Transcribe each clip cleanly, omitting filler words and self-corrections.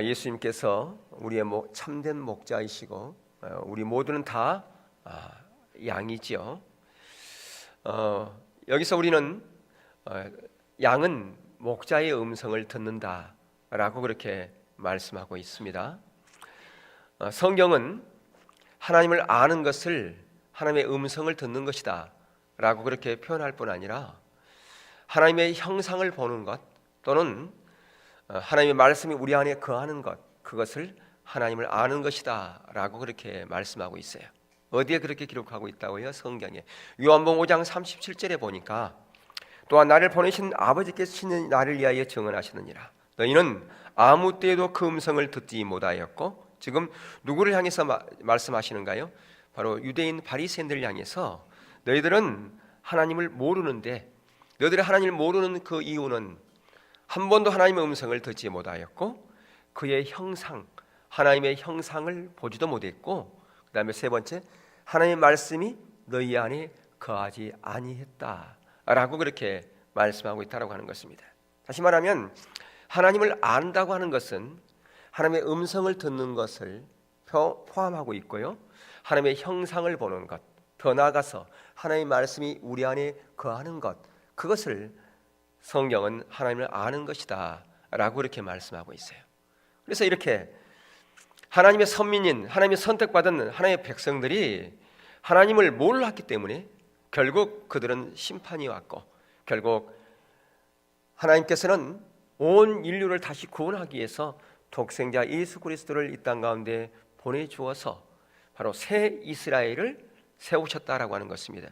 예수님께서 우리의 참된 목자이시고 우리 모두는 다 양이지요. 여기서 우리는 양은 목자의 음성을 듣는다라고 그렇게 말씀하고 있습니다. 성경은 하나님을 아는 것을 하나님의 음성을 듣는 것이다 라고 그렇게 표현할 뿐 아니라 하나님의 형상을 보는 것 또는 하나님의 말씀이 우리 안에 거하는 것, 그것을 하나님을 아는 것이다 라고 그렇게 말씀하고 있어요. 어디에 그렇게 기록하고 있다고요? 성경에 요한복음 5장 37절에 보니까 또한 나를 보내신 아버지께서 친히 나를 위하여 증언하시느니라. 너희는 아무 때에도 그 음성을 듣지 못하였고, 지금 누구를 향해서 말씀하시는가요? 바로 유대인 바리새인들을 향해서 너희들은 하나님을 모르는데, 너희들이 하나님을 모르는 그 이유는 한 번도 하나님의 음성을 듣지 못하였고 그의 형상, 하나님의 형상을 보지도 못했고, 그 다음에 세 번째, 하나님의 말씀이 너희 안에 거하지 아니했다 라고 그렇게 말씀하고 있다고 하는 것입니다. 다시 말하면 하나님을 안다고 하는 것은 하나님의 음성을 듣는 것을 포함하고 있고요, 하나님의 형상을 보는 것, 더 나아가서 하나님의 말씀이 우리 안에 거하는 것, 그것을 성경은 하나님을 아는 것이다 라고 이렇게 말씀하고 있어요. 그래서 이렇게 하나님의 선민인, 하나님의 선택받은 하나님의 백성들이 하나님을 몰랐기 때문에 결국 그들은 심판이 왔고, 결국 하나님께서는 온 인류를 다시 구원하기 위해서 독생자 예수 그리스도를 이 땅 가운데 보내주어서 바로 새 이스라엘을 세우셨다라고 하는 것입니다.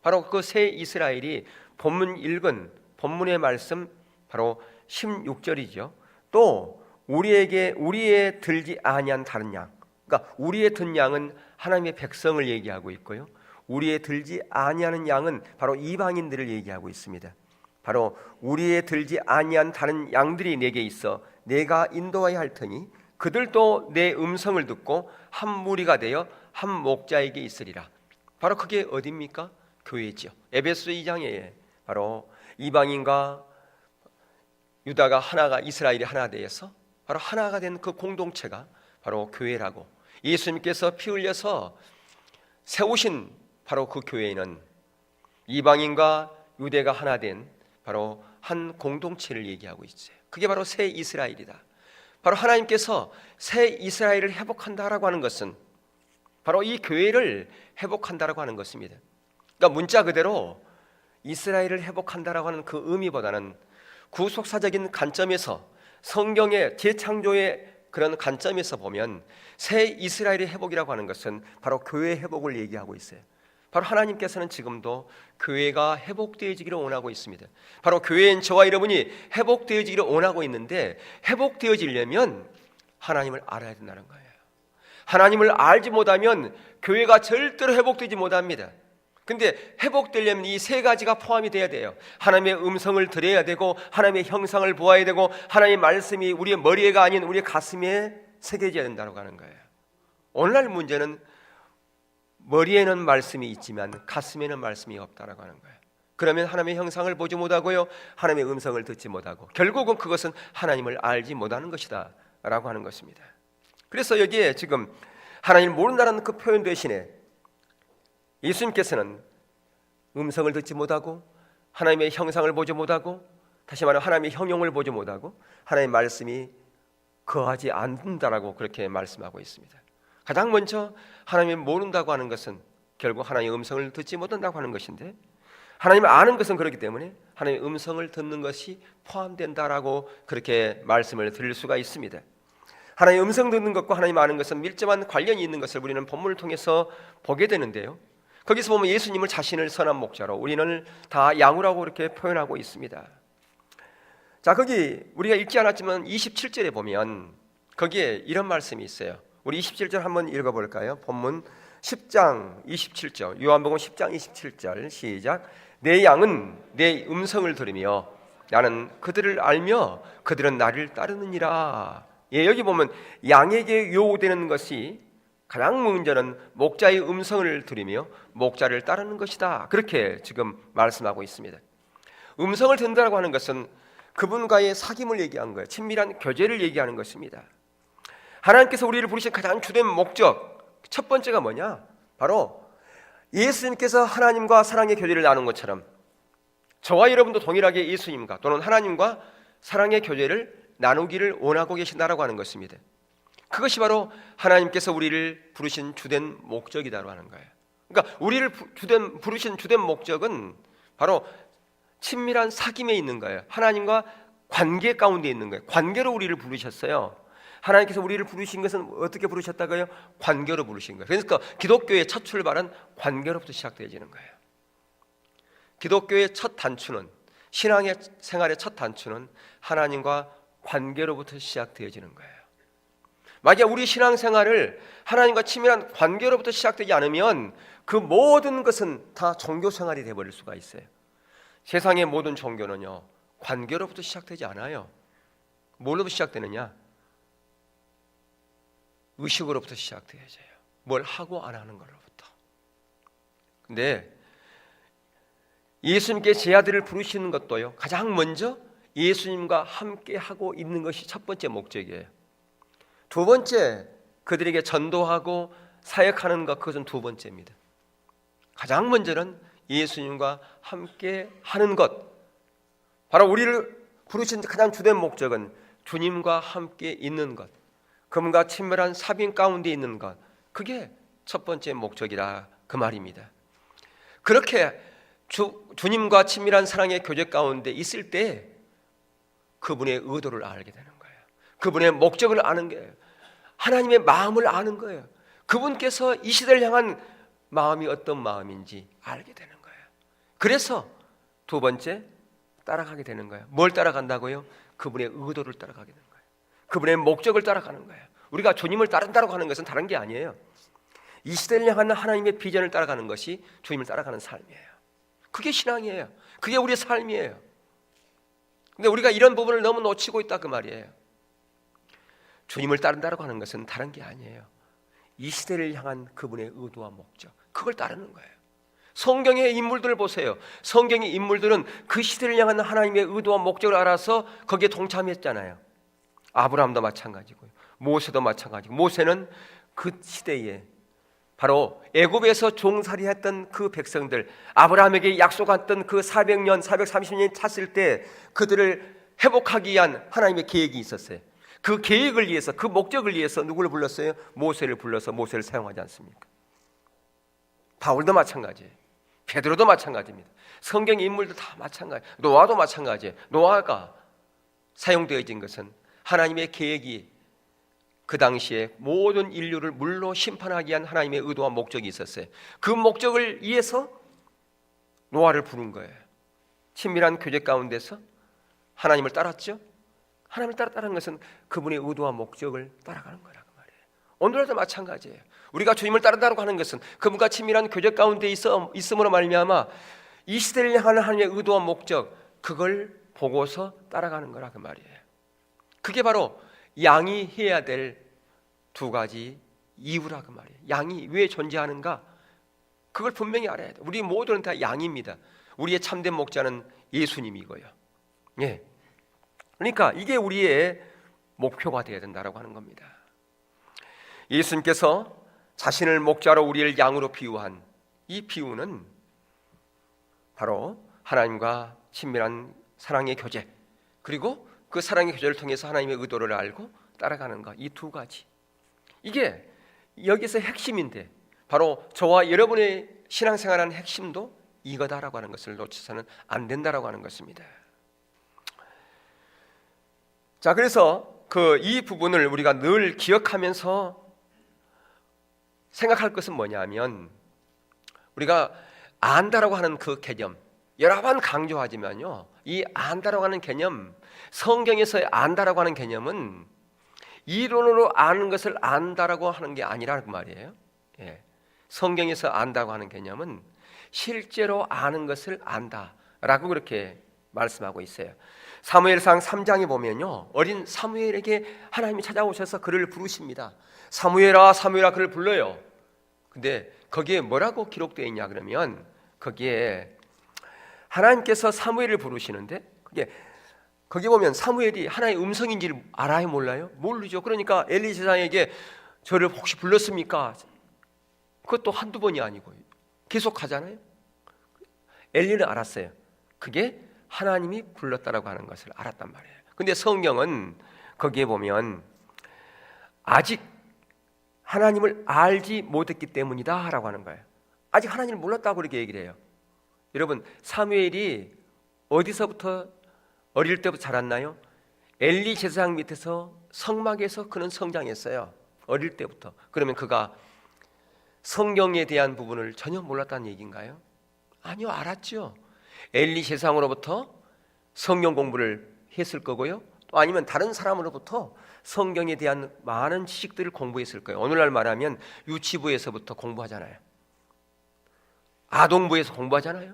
바로 그 새 이스라엘이 본문 읽은 본문의 말씀 바로 16절이죠. 또 우리의 들지 아니한 다른 양, 그러니까 우리의 든 양은 하나님의 백성을 얘기하고 있고요, 우리의 들지 아니하는 양은 바로 이방인들을 얘기하고 있습니다. 바로 우리의 들지 아니한 다른 양들이 내게 있어 내가 인도하여 할 테니 그들도 내 음성을 듣고 한 무리가 되어 한 목자에게 있으리라. 바로 그게 어디입니까? 교회지요. 에베소 2장에 바로 이방인과 유다가 하나가, 이스라엘이 하나 되어서 바로 하나가 된 그 공동체가 바로 교회라고, 예수님께서 피 흘려서 세우신 바로 그 교회는 이방인과 유대가 하나 된 바로 한 공동체를 얘기하고 있어요. 그게 바로 새 이스라엘이다. 바로 하나님께서 새 이스라엘을 회복한다라고 하는 것은 바로 이 교회를 회복한다라고 하는 것입니다. 그러니까 문자 그대로 이스라엘을 회복한다라고 하는 그 의미보다는 구속사적인 관점에서, 성경의 재창조의 그런 관점에서 보면 새 이스라엘의 회복이라고 하는 것은 바로 교회의 회복을 얘기하고 있어요. 바로 하나님께서는 지금도 교회가 회복되어지기를 원하고 있습니다. 바로 교회인 저와 여러분이 회복되어지기를 원하고 있는데, 회복되어지려면 하나님을 알아야 된다는 거예요. 하나님을 알지 못하면 교회가 절대로 회복되지 못합니다. 근데 회복되려면 이 세 가지가 포함이 돼야 돼요. 하나님의 음성을 들어야 되고, 하나님의 형상을 보아야 되고, 하나님의 말씀이 우리의 머리가 아닌 우리의 가슴에 새겨져야 된다고 하는 거예요. 오늘날 문제는 머리에는 말씀이 있지만 가슴에는 말씀이 없다라고 하는 거예요. 그러면 하나님의 형상을 보지 못하고요, 하나님의 음성을 듣지 못하고, 결국은 그것은 하나님을 알지 못하는 것이다 라고 하는 것입니다. 그래서 여기에 지금 하나님을 모른다는 그 표현 대신에 예수님께서는 음성을 듣지 못하고, 하나님의 형상을 보지 못하고, 다시 말하면 하나님의 형용을 보지 못하고, 하나님의 말씀이 거하지 않는다라고 그렇게 말씀하고 있습니다. 가장 먼저 하나님을 모른다고 하는 것은 결국 하나님의 음성을 듣지 못한다고 하는 것인데, 하나님을 아는 것은 그렇기 때문에 하나님의 음성을 듣는 것이 포함된다라고 그렇게 말씀을 드릴 수가 있습니다. 하나님의 음성 듣는 것과 하나님 아는 것은 밀접한 관련이 있는 것을 우리는 본문을 통해서 보게 되는데요, 거기서 보면 예수님을 자신을 선한 목자로, 우리는 다 양으라고 그렇게 표현하고 있습니다. 자, 거기 우리가 읽지 않았지만 27절에 보면 거기에 이런 말씀이 있어요. 우리 27절 한번 읽어볼까요? 본문 10장 27절, 요한복음 10장 27절 시작. 내 양은 내 음성을 들으며 나는 그들을 알며 그들은 나를 따르느니라. 예, 여기 보면 양에게 요구되는 것이 가장 먼저는 목자의 음성을 들으며 목자를 따르는 것이다, 그렇게 지금 말씀하고 있습니다. 음성을 듣는다고 하는 것은 그분과의 사귐을 얘기한 거예요. 친밀한 교제를 얘기하는 것입니다. 하나님께서 우리를 부르신 가장 주된 목적, 첫 번째가 뭐냐? 바로 예수님께서 하나님과 사랑의 교제를 나눈 것처럼 저와 여러분도 동일하게 예수님과 또는 하나님과 사랑의 교제를 나누기를 원하고 계신다라고 하는 것입니다. 그것이 바로 하나님께서 우리를 부르신 주된 목적이다라고 하는 거예요. 그러니까 우리를 부르신 주된 목적은 바로 친밀한 사귐에 있는 거예요. 하나님과 관계 가운데 있는 거예요. 관계로 우리를 부르셨어요. 하나님께서 우리를 부르신 것은 어떻게 부르셨다고요? 관계로 부르신 거예요. 그러니까 기독교의 첫 출발은 관계로부터 시작되어지는 거예요. 기독교의 첫 단추는, 신앙의 생활의 첫 단추는 하나님과 관계로부터 시작되어지는 거예요. 만약 우리 신앙생활을 하나님과 친밀한 관계로부터 시작되지 않으면 그 모든 것은 다 종교생활이 되어버릴 수가 있어요. 세상의 모든 종교는요, 관계로부터 시작되지 않아요. 뭘로부터 시작되느냐? 의식으로부터 시작되어져요. 뭘 하고 안 하는 것로부터. 근데 예수님께 제 아들을 부르시는 것도요, 가장 먼저 예수님과 함께 하고 있는 것이 첫 번째 목적이에요. 두 번째, 그들에게 전도하고 사역하는 것, 그것은 두 번째입니다. 가장 먼저는 예수님과 함께 하는 것, 바로 우리를 부르신 가장 주된 목적은 주님과 함께 있는 것, 그분과 친밀한 사귐 가운데 있는 것, 그게 첫 번째 목적이라 그 말입니다. 그렇게 주님과 친밀한 사랑의 교제 가운데 있을 때 그분의 의도를 알게 되는 거예요. 그분의 목적을 아는 거예요. 하나님의 마음을 아는 거예요. 그분께서 이 시대를 향한 마음이 어떤 마음인지 알게 되는 거예요. 그래서 두 번째, 따라가게 되는 거예요. 뭘 따라간다고요? 그분의 의도를 따라가게 되는 거예요. 그분의 목적을 따라가는 거예요. 우리가 주님을 따른다고 하는 것은 다른 게 아니에요. 이 시대를 향한 하나님의 비전을 따라가는 것이 주님을 따라가는 삶이에요. 그게 신앙이에요. 그게 우리의 삶이에요. 근데 우리가 이런 부분을 너무 놓치고 있다 그 말이에요. 주님을 따른다고 하는 것은 다른 게 아니에요. 이 시대를 향한 그분의 의도와 목적, 그걸 따르는 거예요. 성경의 인물들을 보세요. 성경의 인물들은 그 시대를 향한 하나님의 의도와 목적을 알아서 거기에 동참했잖아요. 아브라함도 마찬가지고요, 모세도 마찬가지고, 모세는 그 시대에 바로 애굽에서 종살이했던 그 백성들, 아브라함에게 약속했던 그 400년, 430년 찼을 때 그들을 회복하기 위한 하나님의 계획이 있었어요. 그 계획을 위해서, 그 목적을 위해서 누구를 불렀어요? 모세를 불러서 모세를 사용하지 않습니까? 바울도 마찬가지예요. 베드로도 마찬가지입니다. 성경의 인물도 다 마찬가지예요. 노아도 마찬가지예요. 노아가 사용되어진 것은 하나님의 계획이 그 당시에 모든 인류를 물로 심판하기 위한 하나님의 의도와 목적이 있었어요. 그 목적을 위해서 노아를 부른 거예요. 친밀한 교제 가운데서 하나님을 따랐죠. 하나님을 따랐다는 것은 그분의 의도와 목적을 따라가는 거라고 말이에요. 오늘도 마찬가지예요. 우리가 주님을 따른다고 하는 것은 그분과 친밀한 교제 가운데 있음으로 말미암아 이 시대를 향하는 하나님의 의도와 목적, 그걸 보고서 따라가는 거라 그 말이에요. 그게 바로 양이 해야 될 두 가지 이유라 그 말이에요. 양이 왜 존재하는가? 그걸 분명히 알아야 돼요. 우리 모두는 다 양입니다. 우리의 참된 목자는 예수님이고요. 예. 그러니까 이게 우리의 목표가 되어야 된다라고 하는 겁니다. 예수님께서 자신을 목자로 우리를 양으로 비유한 이 비유는 바로 하나님과 친밀한 사랑의 교제, 그리고 그 사랑의 교제를 통해서 하나님의 의도를 알고 따라가는 것, 이 두 가지, 이게 여기서 핵심인데 바로 저와 여러분의 신앙생활하는 핵심도 이거다라고 하는 것을 놓쳐서는 안 된다라고 하는 것입니다. 자, 그래서 이 부분을 우리가 늘 기억하면서 생각할 것은 뭐냐면, 우리가 안다라고 하는 그 개념, 여러 번 강조하지만요, 이 안다라고 하는 개념, 성경에서의 안다라고 하는 개념은 이론으로 아는 것을 안다라고 하는 게 아니라는 말이에요. 예. 성경에서 안다고 하는 개념은 실제로 아는 것을 안다라고 그렇게 말씀하고 있어요. 사무엘상 3장에 보면요, 어린 사무엘에게 하나님이 찾아오셔서 그를 부르십니다. 사무엘아, 사무엘아, 그를 불러요. 근데 거기에 뭐라고 기록되어 있냐 그러면, 거기에 하나님께서 사무엘을 부르시는데 그게 거기 보면 사무엘이 하나님의 음성인지를 알아요, 몰라요? 모르죠. 그러니까 엘리 제사장에게 저를 혹시 불렀습니까? 그것도 한두 번이 아니고 계속 하잖아요. 엘리는 알았어요. 그게 하나님이 불렀다라고 하는 것을 알았단 말이에요. 근데 성경은 거기에 보면 아직 하나님을 알지 못했기 때문이다 라고 하는 거예요. 아직 하나님을 몰랐다고 그렇게 얘기를 해요. 여러분, 사무엘이 어디서부터 어릴 때부터 자랐나요? 엘리 제사장 밑에서 성막에서 그는 성장했어요. 어릴 때부터. 그러면 그가 성경에 대한 부분을 전혀 몰랐다는 얘기인가요? 아니요, 알았죠. 엘리 제사장으로부터 성경 공부를 했을 거고요, 또 아니면 다른 사람으로부터 성경에 대한 많은 지식들을 공부했을 거예요. 오늘날 말하면 유치부에서부터 공부하잖아요. 아동부에서 공부하잖아요.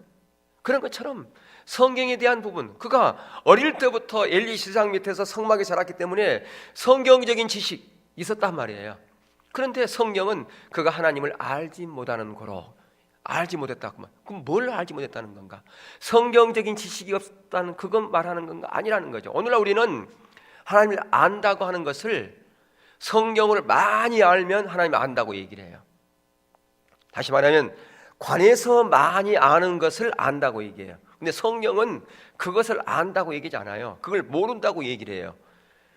그런 것처럼 성경에 대한 부분, 그가 어릴 때부터 엘리 제사장 밑에서 성막에 자랐기 때문에 성경적인 지식이 있었단 말이에요. 그런데 성경은 그가 하나님을 알지 못하는 거로, 알지 못했다고만. 그럼 뭘 알지 못했다는 건가? 성경적인 지식이 없다는 그건 말하는 건가? 아니라는 거죠. 오늘날 우리는 하나님을 안다고 하는 것을 성경을 많이 알면 하나님을 안다고 얘기를 해요. 다시 말하면 관에서 많이 아는 것을 안다고 얘기해요. 근데 성경은 그것을 안다고 얘기하지 않아요. 그걸 모른다고 얘기를 해요.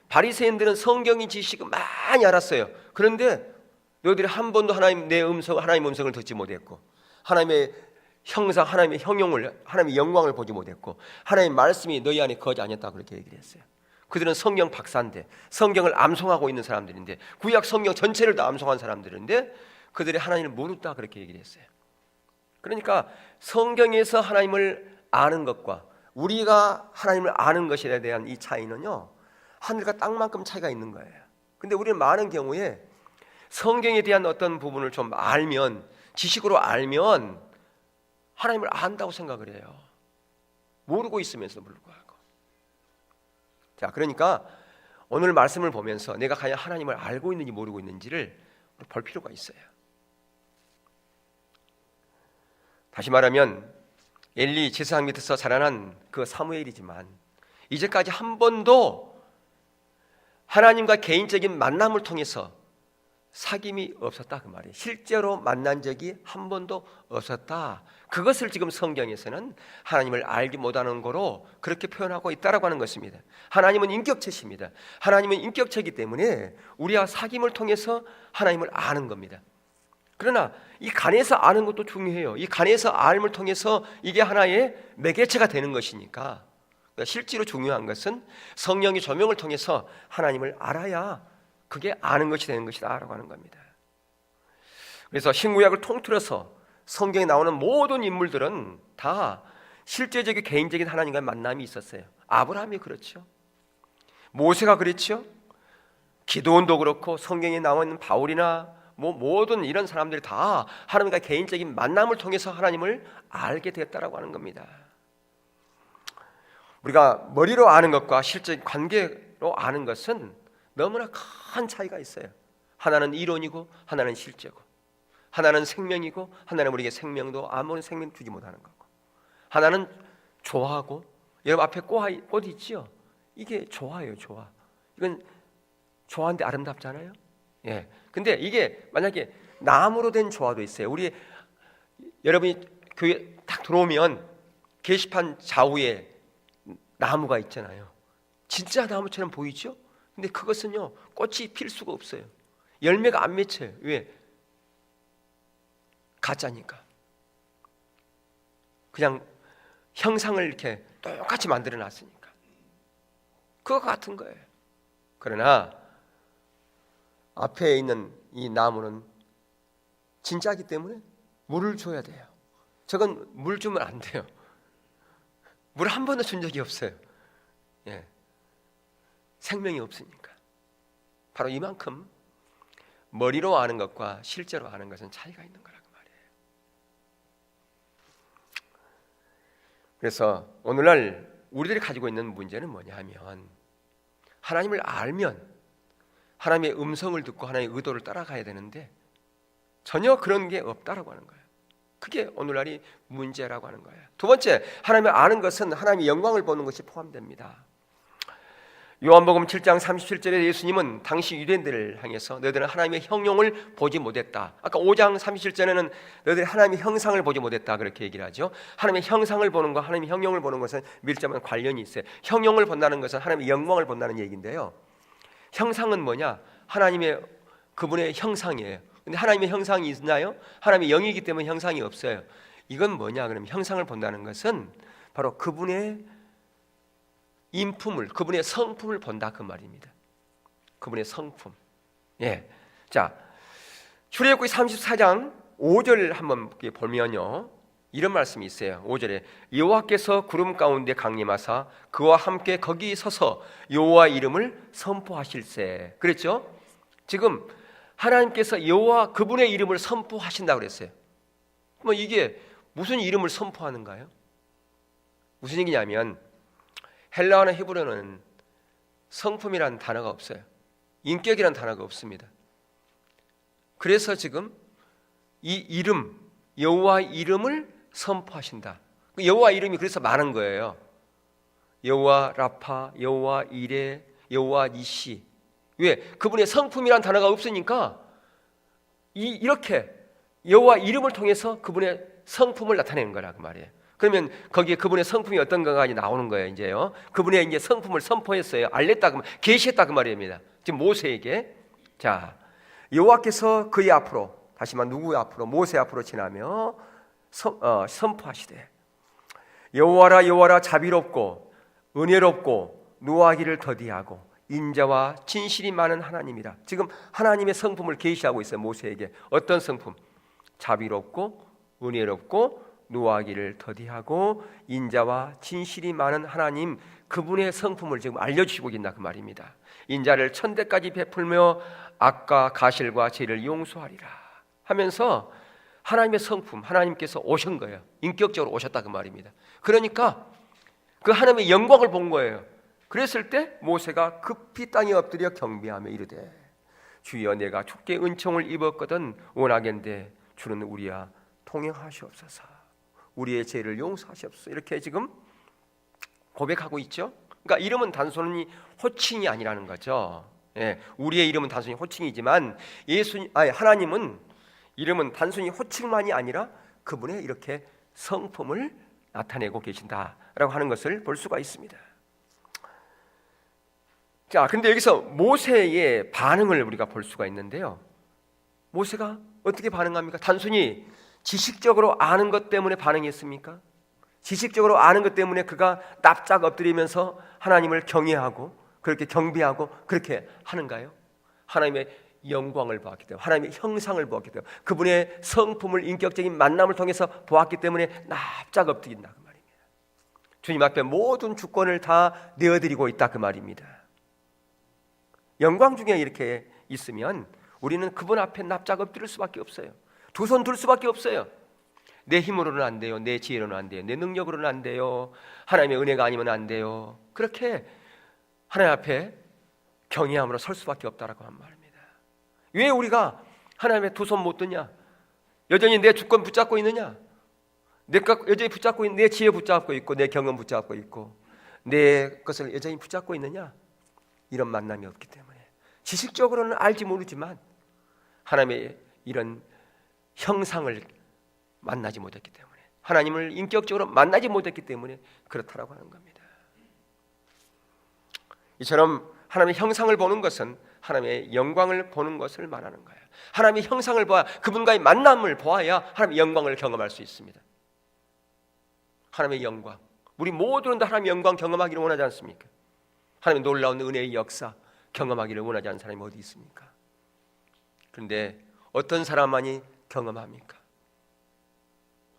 바리새인들은 성경의 지식을 많이 알았어요. 그런데 너희들이 한 번도 하나님의 음성을 듣지 못했고, 하나님의 형상, 하나님의 형용을, 하나님의 영광을 보지 못했고, 하나님의 말씀이 너희 안에 거하지 않았다고 그렇게 얘기를 했어요. 그들은 성경 박사인데, 성경을 암송하고 있는 사람들인데, 구약 성경 전체를 다 암송한 사람들인데 그들이 하나님을 모른다 그렇게 얘기를 했어요. 그러니까 성경에서 하나님을 아는 것과 우리가 하나님을 아는 것에 대한 이 차이는요, 하늘과 땅만큼 차이가 있는 거예요. 근데 우리는 많은 경우에 성경에 대한 어떤 부분을 좀 알면, 지식으로 알면 하나님을 안다고 생각을 해요. 모르고 있으면서 불구하고. 자, 그러니까 오늘 말씀을 보면서 내가 과연 하나님을 알고 있는지 모르고 있는지를 볼 필요가 있어요. 다시 말하면 엘리 제사장 밑에서 자라난 그 사무엘이지만 이제까지 한 번도 하나님과 개인적인 만남을 통해서 사귐이 없었다 그 말이에요. 실제로 만난 적이 한 번도 없었다. 그것을 지금 성경에서는 하나님을 알지 못하는 거로 그렇게 표현하고 있다라고 하는 것입니다. 하나님은 인격체십니다. 하나님은 인격체이기 때문에 우리와 사귐을 통해서 하나님을 아는 겁니다. 그러나 이 간에서 아는 것도 중요해요. 이 간에서 알을 통해서 이게 하나의 매개체가 되는 것이니까, 실제로 중요한 것은 성령의 조명을 통해서 하나님을 알아야 그게 아는 것이 되는 것이다 라고 하는 겁니다. 그래서 신구약을 통틀어서 성경에 나오는 모든 인물들은 다 실제적인 개인적인 하나님과의 만남이 있었어요. 아브라함이 그렇죠. 모세가 그렇죠. 기도원도 그렇고 성경에 나와 있는 바울이나 모든 이런 사람들이 다 하나님과 개인적인 만남을 통해서 하나님을 알게 되었다라고 하는 겁니다. 우리가 머리로 아는 것과 실제 관계로 아는 것은 너무나 큰 차이가 있어요. 하나는 이론이고 하나는 실제고, 하나는 생명이고 하나는 우리에게 생명도 아무런 생명 주지 못하는 거고, 하나는 조화고, 여러분 앞에 꽃 있지요? 이게 조화예요. 조화. 이건 조화인데 아름답잖아요. 예. 근데 이게 만약에 나무로 된 조화도 있어요. 우리 여러분이 교회 딱 들어오면 게시판 좌우에 나무가 있잖아요. 진짜 나무처럼 보이죠? 근데 그것은요, 꽃이 필 수가 없어요. 열매가 안 맺혀요. 왜? 가짜니까. 그냥 형상을 이렇게 똑같이 만들어 놨으니까. 그거 같은 거예요. 그러나 앞에 있는 이 나무는 진짜이기 때문에 물을 줘야 돼요. 저건 물 주면 안 돼요. 물 한 번도 준 적이 없어요. 예. 생명이 없으니까. 바로 이만큼 머리로 아는 것과 실제로 아는 것은 차이가 있는 거라고 말이에요. 그래서 오늘날 우리들이 가지고 있는 문제는 뭐냐 하면, 하나님을 알면 하나님의 음성을 듣고 하나님의 의도를 따라가야 되는데 전혀 그런 게 없다라고 하는 거예요. 그게 오늘날이 문제라고 하는 거예요. 두 번째, 하나님을 아는 것은 하나님의 영광을 보는 것이 포함됩니다. 요한복음 7장 37절에 예수님은 당시 유대인들을 향해서 너희들은 하나님의 형용을 보지 못했다. 아까 5장 37절에는 너희들이 하나님의 형상을 보지 못했다 그렇게 얘기를 하죠. 하나님의 형상을 보는 것, 하나님의 형용을 보는 것은 밀접한 관련이 있어요. 형용을 본다는 것은 하나님의 영광을 본다는 얘기인데요. 형상은 뭐냐? 하나님의 그분의 형상이에요. 근데 하나님의 형상이 있나요? 하나님의 영이기 때문에 형상이 없어요. 이건 뭐냐? 그러면 형상을 본다는 것은 바로 그분의 인품을, 그분의 성품을 본다 그 말입니다. 그분의 성품. 예. 자, 출애굽기 34장 5절 한번 보면요, 이런 말씀이 있어요. 5절에 여호와께서 구름 가운데 강림하사 그와 함께 거기 서서 여호와 이름을 선포하실세. 그랬죠? 지금 하나님께서 여호와 그분의 이름을 선포하신다고 그랬어요. 뭐 이게 무슨 이름을 선포하는가요? 무슨 얘기냐면 헬라어나 히브리어는 성품이라는 단어가 없어요. 인격이라는 단어가 없습니다. 그래서 지금 이 이름, 여호와 이름을 선포하신다. 여호와 이름이 그래서 많은 거예요. 여호와 라파, 여호와 이레, 여호와 니시. 왜? 그분의 성품이라는 단어가 없으니까 이렇게 여호와 이름을 통해서 그분의 성품을 나타내는 거라 그 말이에요. 그러면 거기에 그분의 성품이 어떤 건가 나오는 거예요. 이제요. 그분의 이제 성품을 선포했어요. 알렸다, 계시했다 그 말입니다. 지금 모세에게. 자, 여호와께서 그의 앞으로, 다시 말 누구의 앞으로? 모세 앞으로 지나며 선포하시되 여호와라 여호와라 자비롭고 은혜롭고 노하기를 더디하고 인자와 진실이 많은 하나님이라. 지금 하나님의 성품을 계시하고 있어요. 모세에게. 어떤 성품? 자비롭고 은혜롭고 노하기를 더디하고 인자와 진실이 많은 하나님, 그분의 성품을 지금 알려주시고 있나 그 말입니다. 인자를 천대까지 베풀며 악과 가실과 죄를 용서하리라 하면서 하나님의 성품, 하나님께서 오신 거예요. 인격적으로 오셨다 그 말입니다. 그러니까 그 하나님의 영광을 본 거예요. 그랬을 때 모세가 급히 땅에 엎드려 경배하며 이르되 주여 내가 주께 은총을 입었거든 원하건대 주는 우리야 통행하시옵소서. 우리의 죄를 용서하시옵소서. 이렇게 지금 고백하고 있죠. 그러니까 이름은 단순히 호칭이 아니라는 거죠. 예, 우리의 이름은 단순히 호칭이지만 하나님은 이름은 단순히 호칭만이 아니라 그분의 이렇게 성품을 나타내고 계신다라고 하는 것을 볼 수가 있습니다. 자, 근데 여기서 모세의 반응을 우리가 볼 수가 있는데요. 모세가 어떻게 반응합니까? 단순히 지식적으로 아는 것 때문에 반응했습니까? 지식적으로 아는 것 때문에 그가 납작 엎드리면서 하나님을 경외하고 그렇게 경배하고 그렇게 하는가요? 하나님의 영광을 보았기 때문에, 하나님의 형상을 보았기 때문에, 그분의 성품을 인격적인 만남을 통해서 보았기 때문에 납작 엎드린다 그 말입니다. 주님 앞에 모든 주권을 다 내어드리고 있다 그 말입니다. 영광 중에 이렇게 있으면 우리는 그분 앞에 납작 엎드릴 수밖에 없어요. 두 손 둘 수밖에 없어요. 내 힘으로는 안 돼요. 내 지혜로는 안 돼요. 내 능력으로는 안 돼요. 하나님의 은혜가 아니면 안 돼요. 그렇게 하나님 앞에 경외함으로 설 수밖에 없다라고 한 말입니다. 왜 우리가 하나님의 두 손 못 드냐? 여전히 내 주권 붙잡고 있느냐? 내가 여전히 붙잡고 있는 내 지혜 붙잡고 있고 내 경험 붙잡고 있고 내 것을 여전히 붙잡고 있느냐? 이런 만남이 없기 때문에 지식적으로는 알지 모르지만 하나님의 이런 형상을 만나지 못했기 때문에, 하나님을 인격적으로 만나지 못했기 때문에 그렇다라고 하는 겁니다. 이처럼 하나님의 형상을 보는 것은 하나님의 영광을 보는 것을 말하는 거예요. 하나님의 형상을 보아 그분과의 만남을 보아야 하나님의 영광을 경험할 수 있습니다. 하나님의 영광, 우리 모두는 다 하나님의 영광 경험하기를 원하지 않습니까? 하나님의 놀라운 은혜의 역사 경험하기를 원하지 않는 사람이 어디 있습니까? 그런데 어떤 사람만이 경험합니까?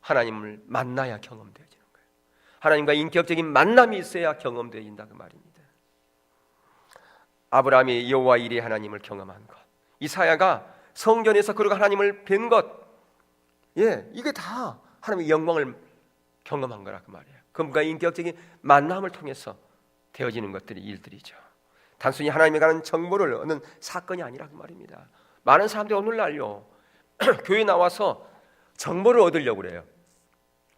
하나님을 만나야 경험되어지는 거예요. 하나님과 인격적인 만남이 있어야 경험되어진다 그 말입니다. 아브라함이 여호와 이레 하나님을 경험한 것, 이사야가 성전에서 그러고 하나님을 뵌 것, 이게 다 하나님의 영광을 경험한 거라 그 말이에요. 그분과 인격적인 만남을 통해서 되어지는 것들이 일들이죠. 단순히 하나님에 관한 정보를 얻는 사건이 아니라 그 말입니다. 많은 사람들이 오늘날요 교회 나와서 정보를 얻으려고 그래요.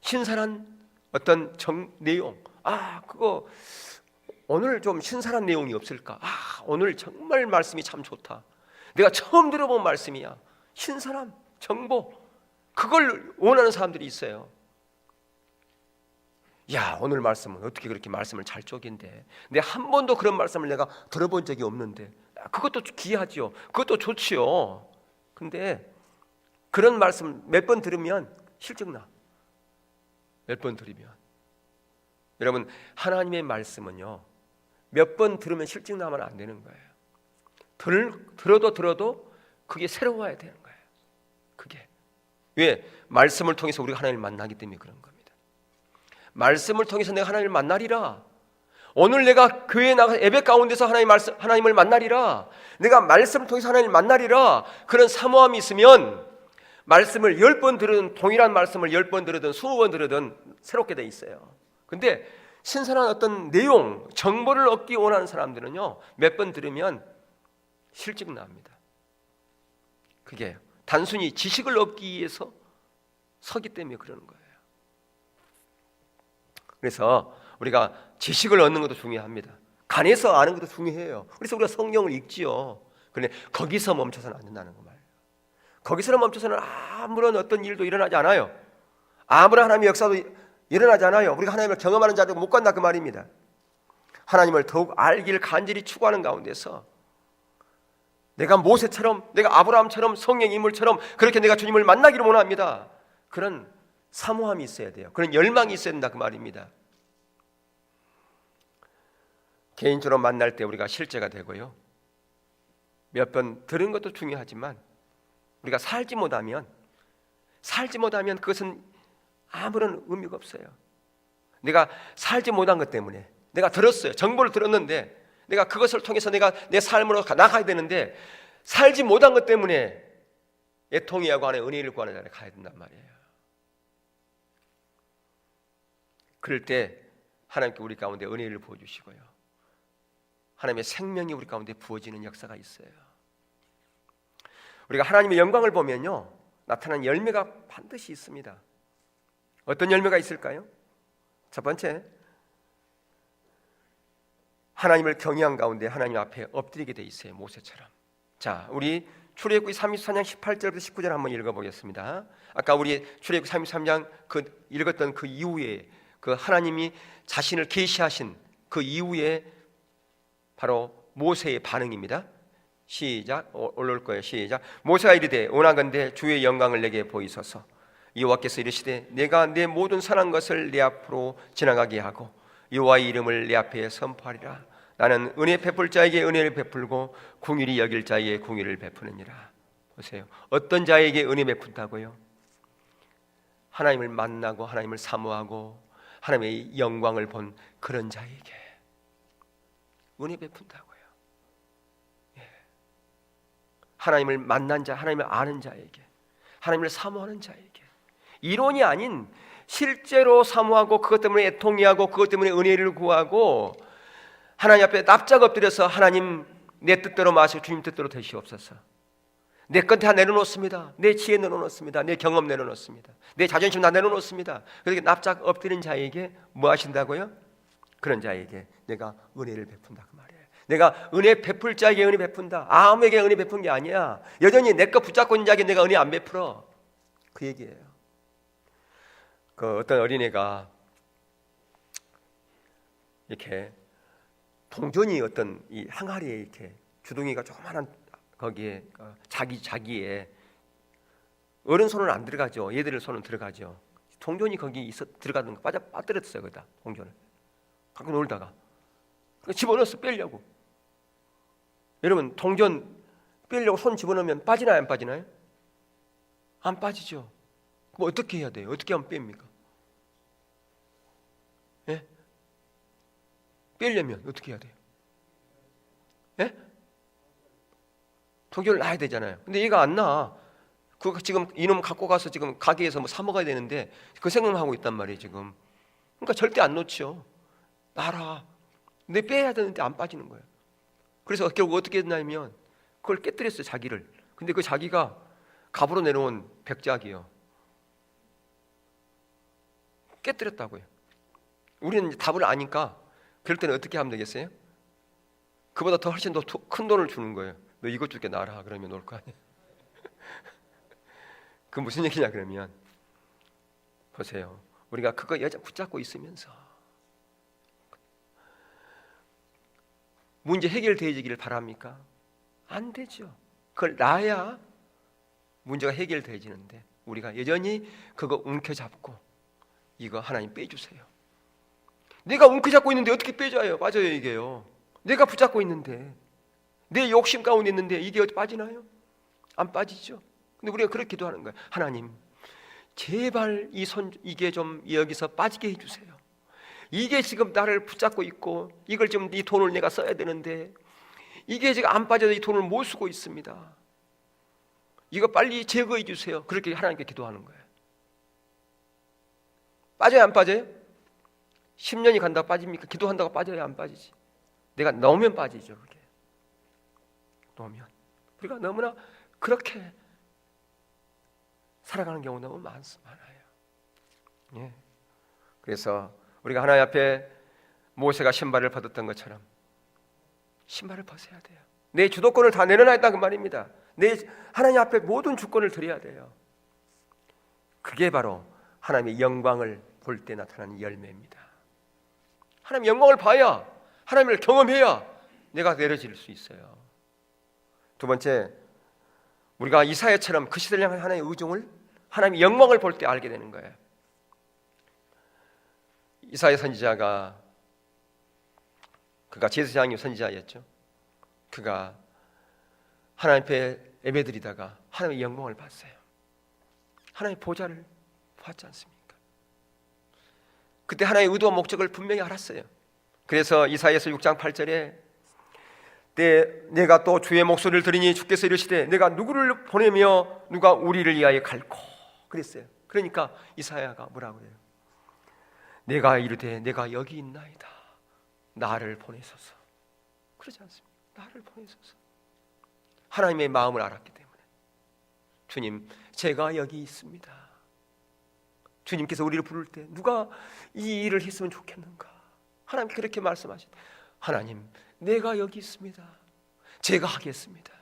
신선한 어떤 내용, 그거 오늘 좀 신선한 내용이 없을까? 오늘 정말 말씀이 참 좋다. 내가 처음 들어본 말씀이야. 신선함, 정보, 그걸 원하는 사람들이 있어요. 야, 오늘 말씀은 어떻게 그렇게 말씀을 잘 쪼갠데, 내가 한 번도 그런 말씀을 내가 들어본 적이 없는데. 그것도 귀하지요. 그것도 좋지요. 근데 그런 말씀 몇 번 들으면 실증나. 몇 번 들으면. 여러분, 하나님의 말씀은요, 몇 번 들으면 실증나면 안 되는 거예요. 들어도 그게 새로워야 되는 거예요. 그게. 왜? 말씀을 통해서 우리가 하나님을 만나기 때문에 그런 겁니다. 말씀을 통해서 내가 하나님을 만나리라. 오늘 내가 교회에 나가 예배 가운데서 하나님을 만나리라. 내가 말씀을 통해서 하나님을 만나리라. 그런 사모함이 있으면 말씀을 10번 들으든, 동일한 말씀을 10번 들으든 20번 들으든 새롭게 돼 있어요. 근데 신선한 어떤 내용, 정보를 얻기 원하는 사람들은요, 몇 번 들으면 실증납니다. 그게 단순히 지식을 얻기 위해서 서기 때문에 그러는 거예요. 그래서 우리가 지식을 얻는 것도 중요합니다. 간에서 아는 것도 중요해요. 그래서 우리가 성경을 읽지요. 그런데 거기서 멈춰서는 안 된다는 거 말이에요. 거기서 멈춰서는 아무런 어떤 일도 일어나지 않아요. 아무런 하나님의 역사도 일어나지 않아요. 우리가 하나님을 경험하는 자도 못 간다 그 말입니다. 하나님을 더욱 알기를 간절히 추구하는 가운데서 내가 모세처럼, 내가 아브라함처럼, 성령 인물처럼 그렇게 내가 주님을 만나기를 원합니다. 그런 사모함이 있어야 돼요. 그런 열망이 있어야 된다 그 말입니다. 개인적으로 만날 때 우리가 실제가 되고요, 몇 번 들은 것도 중요하지만 우리가 살지 못하면 그것은 아무런 의미가 없어요. 내가 살지 못한 것 때문에, 내가 들었어요. 정보를 들었는데 내가 그것을 통해서 내가 내 삶으로 나가야 되는데 살지 못한 것 때문에 애통이하고 하나의 은혜를 구하는 자리에 가야 된단 말이에요. 그럴 때 하나님께 우리 가운데 은혜를 부어주시고요, 하나님의 생명이 우리 가운데 부어지는 역사가 있어요. 우리가 하나님의 영광을 보면요, 나타나는 열매가 반드시 있습니다. 어떤 열매가 있을까요? 첫 번째, 하나님을 경외한 가운데 하나님 앞에 엎드리게 돼 있어요. 모세처럼. 자, 우리 출애굽기 34장 18절부터 19절 한번 읽어보겠습니다. 아까 우리 출애굽기 33장 읽었던 그 이후에 그 하나님이 자신을 계시하신 그 이후에 바로 모세의 반응입니다. 시작, 올라올 거예요. 시작. 모세가 이르되 원하건대 주의 영광을 내게 보이소서. 여호와께서 이르시되 내가 내 모든 선한 것을 내 앞으로 지나가게 하고 여호와의 이름을 내 앞에 선포하리라. 나는 은혜 베풀 자에게 은혜를 베풀고 궁휼히 여길 자에게 궁휼을 베푸느니라. 보세요. 어떤 자에게 은혜 베푼다고요? 하나님을 만나고 하나님을 사모하고 하나님의 영광을 본 그런 자에게 은혜 베푼다고요. 하나님을 만난 자, 하나님을 아는 자에게, 하나님을 사모하는 자에게, 이론이 아닌 실제로 사모하고 그것 때문에 애통해하고 그것 때문에 은혜를 구하고 하나님 앞에 납작 엎드려서 하나님 내 뜻대로 마시고 주님 뜻대로 되시옵소서. 내 것 다 내려놓습니다. 내 지혜 내려놓습니다. 내 경험 내려놓습니다. 내 자존심 다 내려놓습니다. 그렇게 납작 엎드린 자에게 뭐 하신다고요? 그런 자에게 내가 은혜를 베푼다 그 말이에요. 내가 은혜 베풀 자에게 은혜 베푼다. 아무에게 은혜 베푼 게 아니야. 여전히 내 거 붙잡고 있는 자에게 내가 은혜 안 베풀어. 그 얘기예요. 그 어떤 어린애가 이렇게 동전이 어떤 이 항아리에 이렇게 주둥이가 조그만한 거기에 자기의 어른 손은 안 들어가죠. 얘들 손은 들어가죠. 동전이 거기 들어가는 거 빠뜨렸어요. 거기다 동전을 갖고 놀다가 집어넣어서 빼려고. 여러분, 동전 빼려고 손 집어넣으면 빠지나요, 안 빠지나요? 안 빠지죠. 그럼 어떻게 해야 돼요? 어떻게 하면 뺍니까? 예? 빼려면 어떻게 해야 돼요? 예? 동전을 놔야 되잖아요. 근데 얘가 안 놔. 그거 지금 이놈 갖고 가서 지금 가게에서 뭐 사 먹어야 되는데 그 생각하고 있단 말이에요 지금. 그러니까 절대 안 놓죠. 놔라. 근데 빼야 되는데 안 빠지는 거예요. 그래서 결국 어떻게 했냐면 그걸 깨뜨렸어요, 자기를. 근데 그 자기가 갑으로 내려온 백작이요. 깨뜨렸다고요. 우리는 답을 아니까 그럴 때는 어떻게 하면 되겠어요? 그보다 더 훨씬 더 큰 돈을 주는 거예요. 너 이것 줄게 놔라. 그러면 놓을 거 아니에요. 그 무슨 얘기냐 그러면, 보세요. 우리가 그거 여자 붙잡고 있으면서 문제 해결되어지기를 바랍니까? 안 되죠. 그걸 놔야 문제가 해결되어지는데 우리가 여전히 그거 움켜잡고 이거 하나님 빼주세요. 내가 움켜잡고 있는데 어떻게 빼줘요? 빠져요 이게요. 내가 붙잡고 있는데, 내 욕심 가운데 있는데 이게 어디 빠지나요? 안 빠지죠. 근데 우리가 그렇게 기도하는 거예요. 하나님 제발 이게 좀 여기서 빠지게 해주세요. 이게 지금 나를 붙잡고 있고 이걸 좀 이 돈을 내가 써야 되는데 이게 지금 안 빠져서 이 돈을 못 쓰고 있습니다. 이거 빨리 제거해 주세요. 그렇게 하나님께 기도하는 거예요. 빠져요 안 빠져요? 10년이 간다고 빠집니까? 기도한다고 빠져요 안 빠지지? 내가 넣으면 빠지죠. 그게 넣으면 우리가 너무나 그렇게 살아가는 경우 너무 많아요. 예. 그래서 우리가 하나님 앞에 모세가 신발을 벗었던 것처럼 신발을 벗어야 돼요. 내 주도권을 다 내려놔야 그 말입니다. 내 하나님 앞에 모든 주권을 드려야 돼요. 그게 바로 하나님의 영광을 볼 때 나타나는 열매입니다. 하나님의 영광을 봐야, 하나님을 경험해야 내가 내려질 수 있어요. 두 번째, 우리가 이사야처럼 그 시대를 향한 하나님의 의중을, 하나님의 영광을 볼 때 알게 되는 거예요. 이사야 선지자가, 그가 제사장님 선지자였죠. 그가 하나님 앞에 예배드리다가 하나님의 영광을 봤어요. 하나님의 보좌를 봤지 않습니까? 그때 하나님의 의도와 목적을 분명히 알았어요. 그래서 이사야서 6장 8절에 내가 또 주의 목소리를 들으니 주께서 이르시되 내가 누구를 보내며 누가 우리를 위하여 갈꼬 그랬어요. 그러니까 이사야가 뭐라고 그래요? 내가 이르되 내가 여기 있나이다. 나를 보내소서. 그러지 않습니까? 나를 보내소서. 하나님의 마음을 알았기 때문에 주님 제가 여기 있습니다. 주님께서 우리를 부를 때 누가 이 일을 했으면 좋겠는가? 하나님 그렇게 말씀하신 하나님 내가 여기 있습니다. 제가 하겠습니다.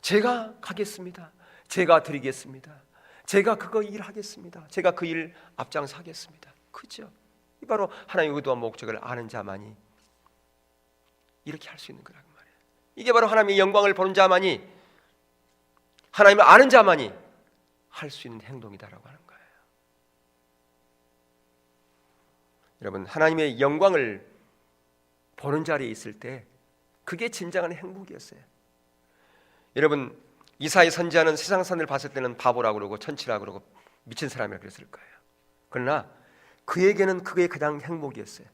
제가 가겠습니다. 제가 드리겠습니다. 제가 그거 일하겠습니다. 제가 그 일 앞장서 하겠습니다. 그죠? 이 바로 하나님의 의도와 목적을 아는 자만이 이렇게 할 수 있는 거라고 말이에요. 이게 바로 하나님의 영광을 보는 자만이, 하나님을 아는 자만이 할 수 있는 행동이다라고 하는 거예요. 여러분 하나님의 영광을 보는 자리에 있을 때 그게 진정한 행복이었어요. 여러분 이사야 선지자는 세상 사람을 봤을 때는 바보라고 그러고 천치라고 그러고 미친 사람이라고 그랬을 거예요. 그러나 그에게는 그게 가장 행복이었어요.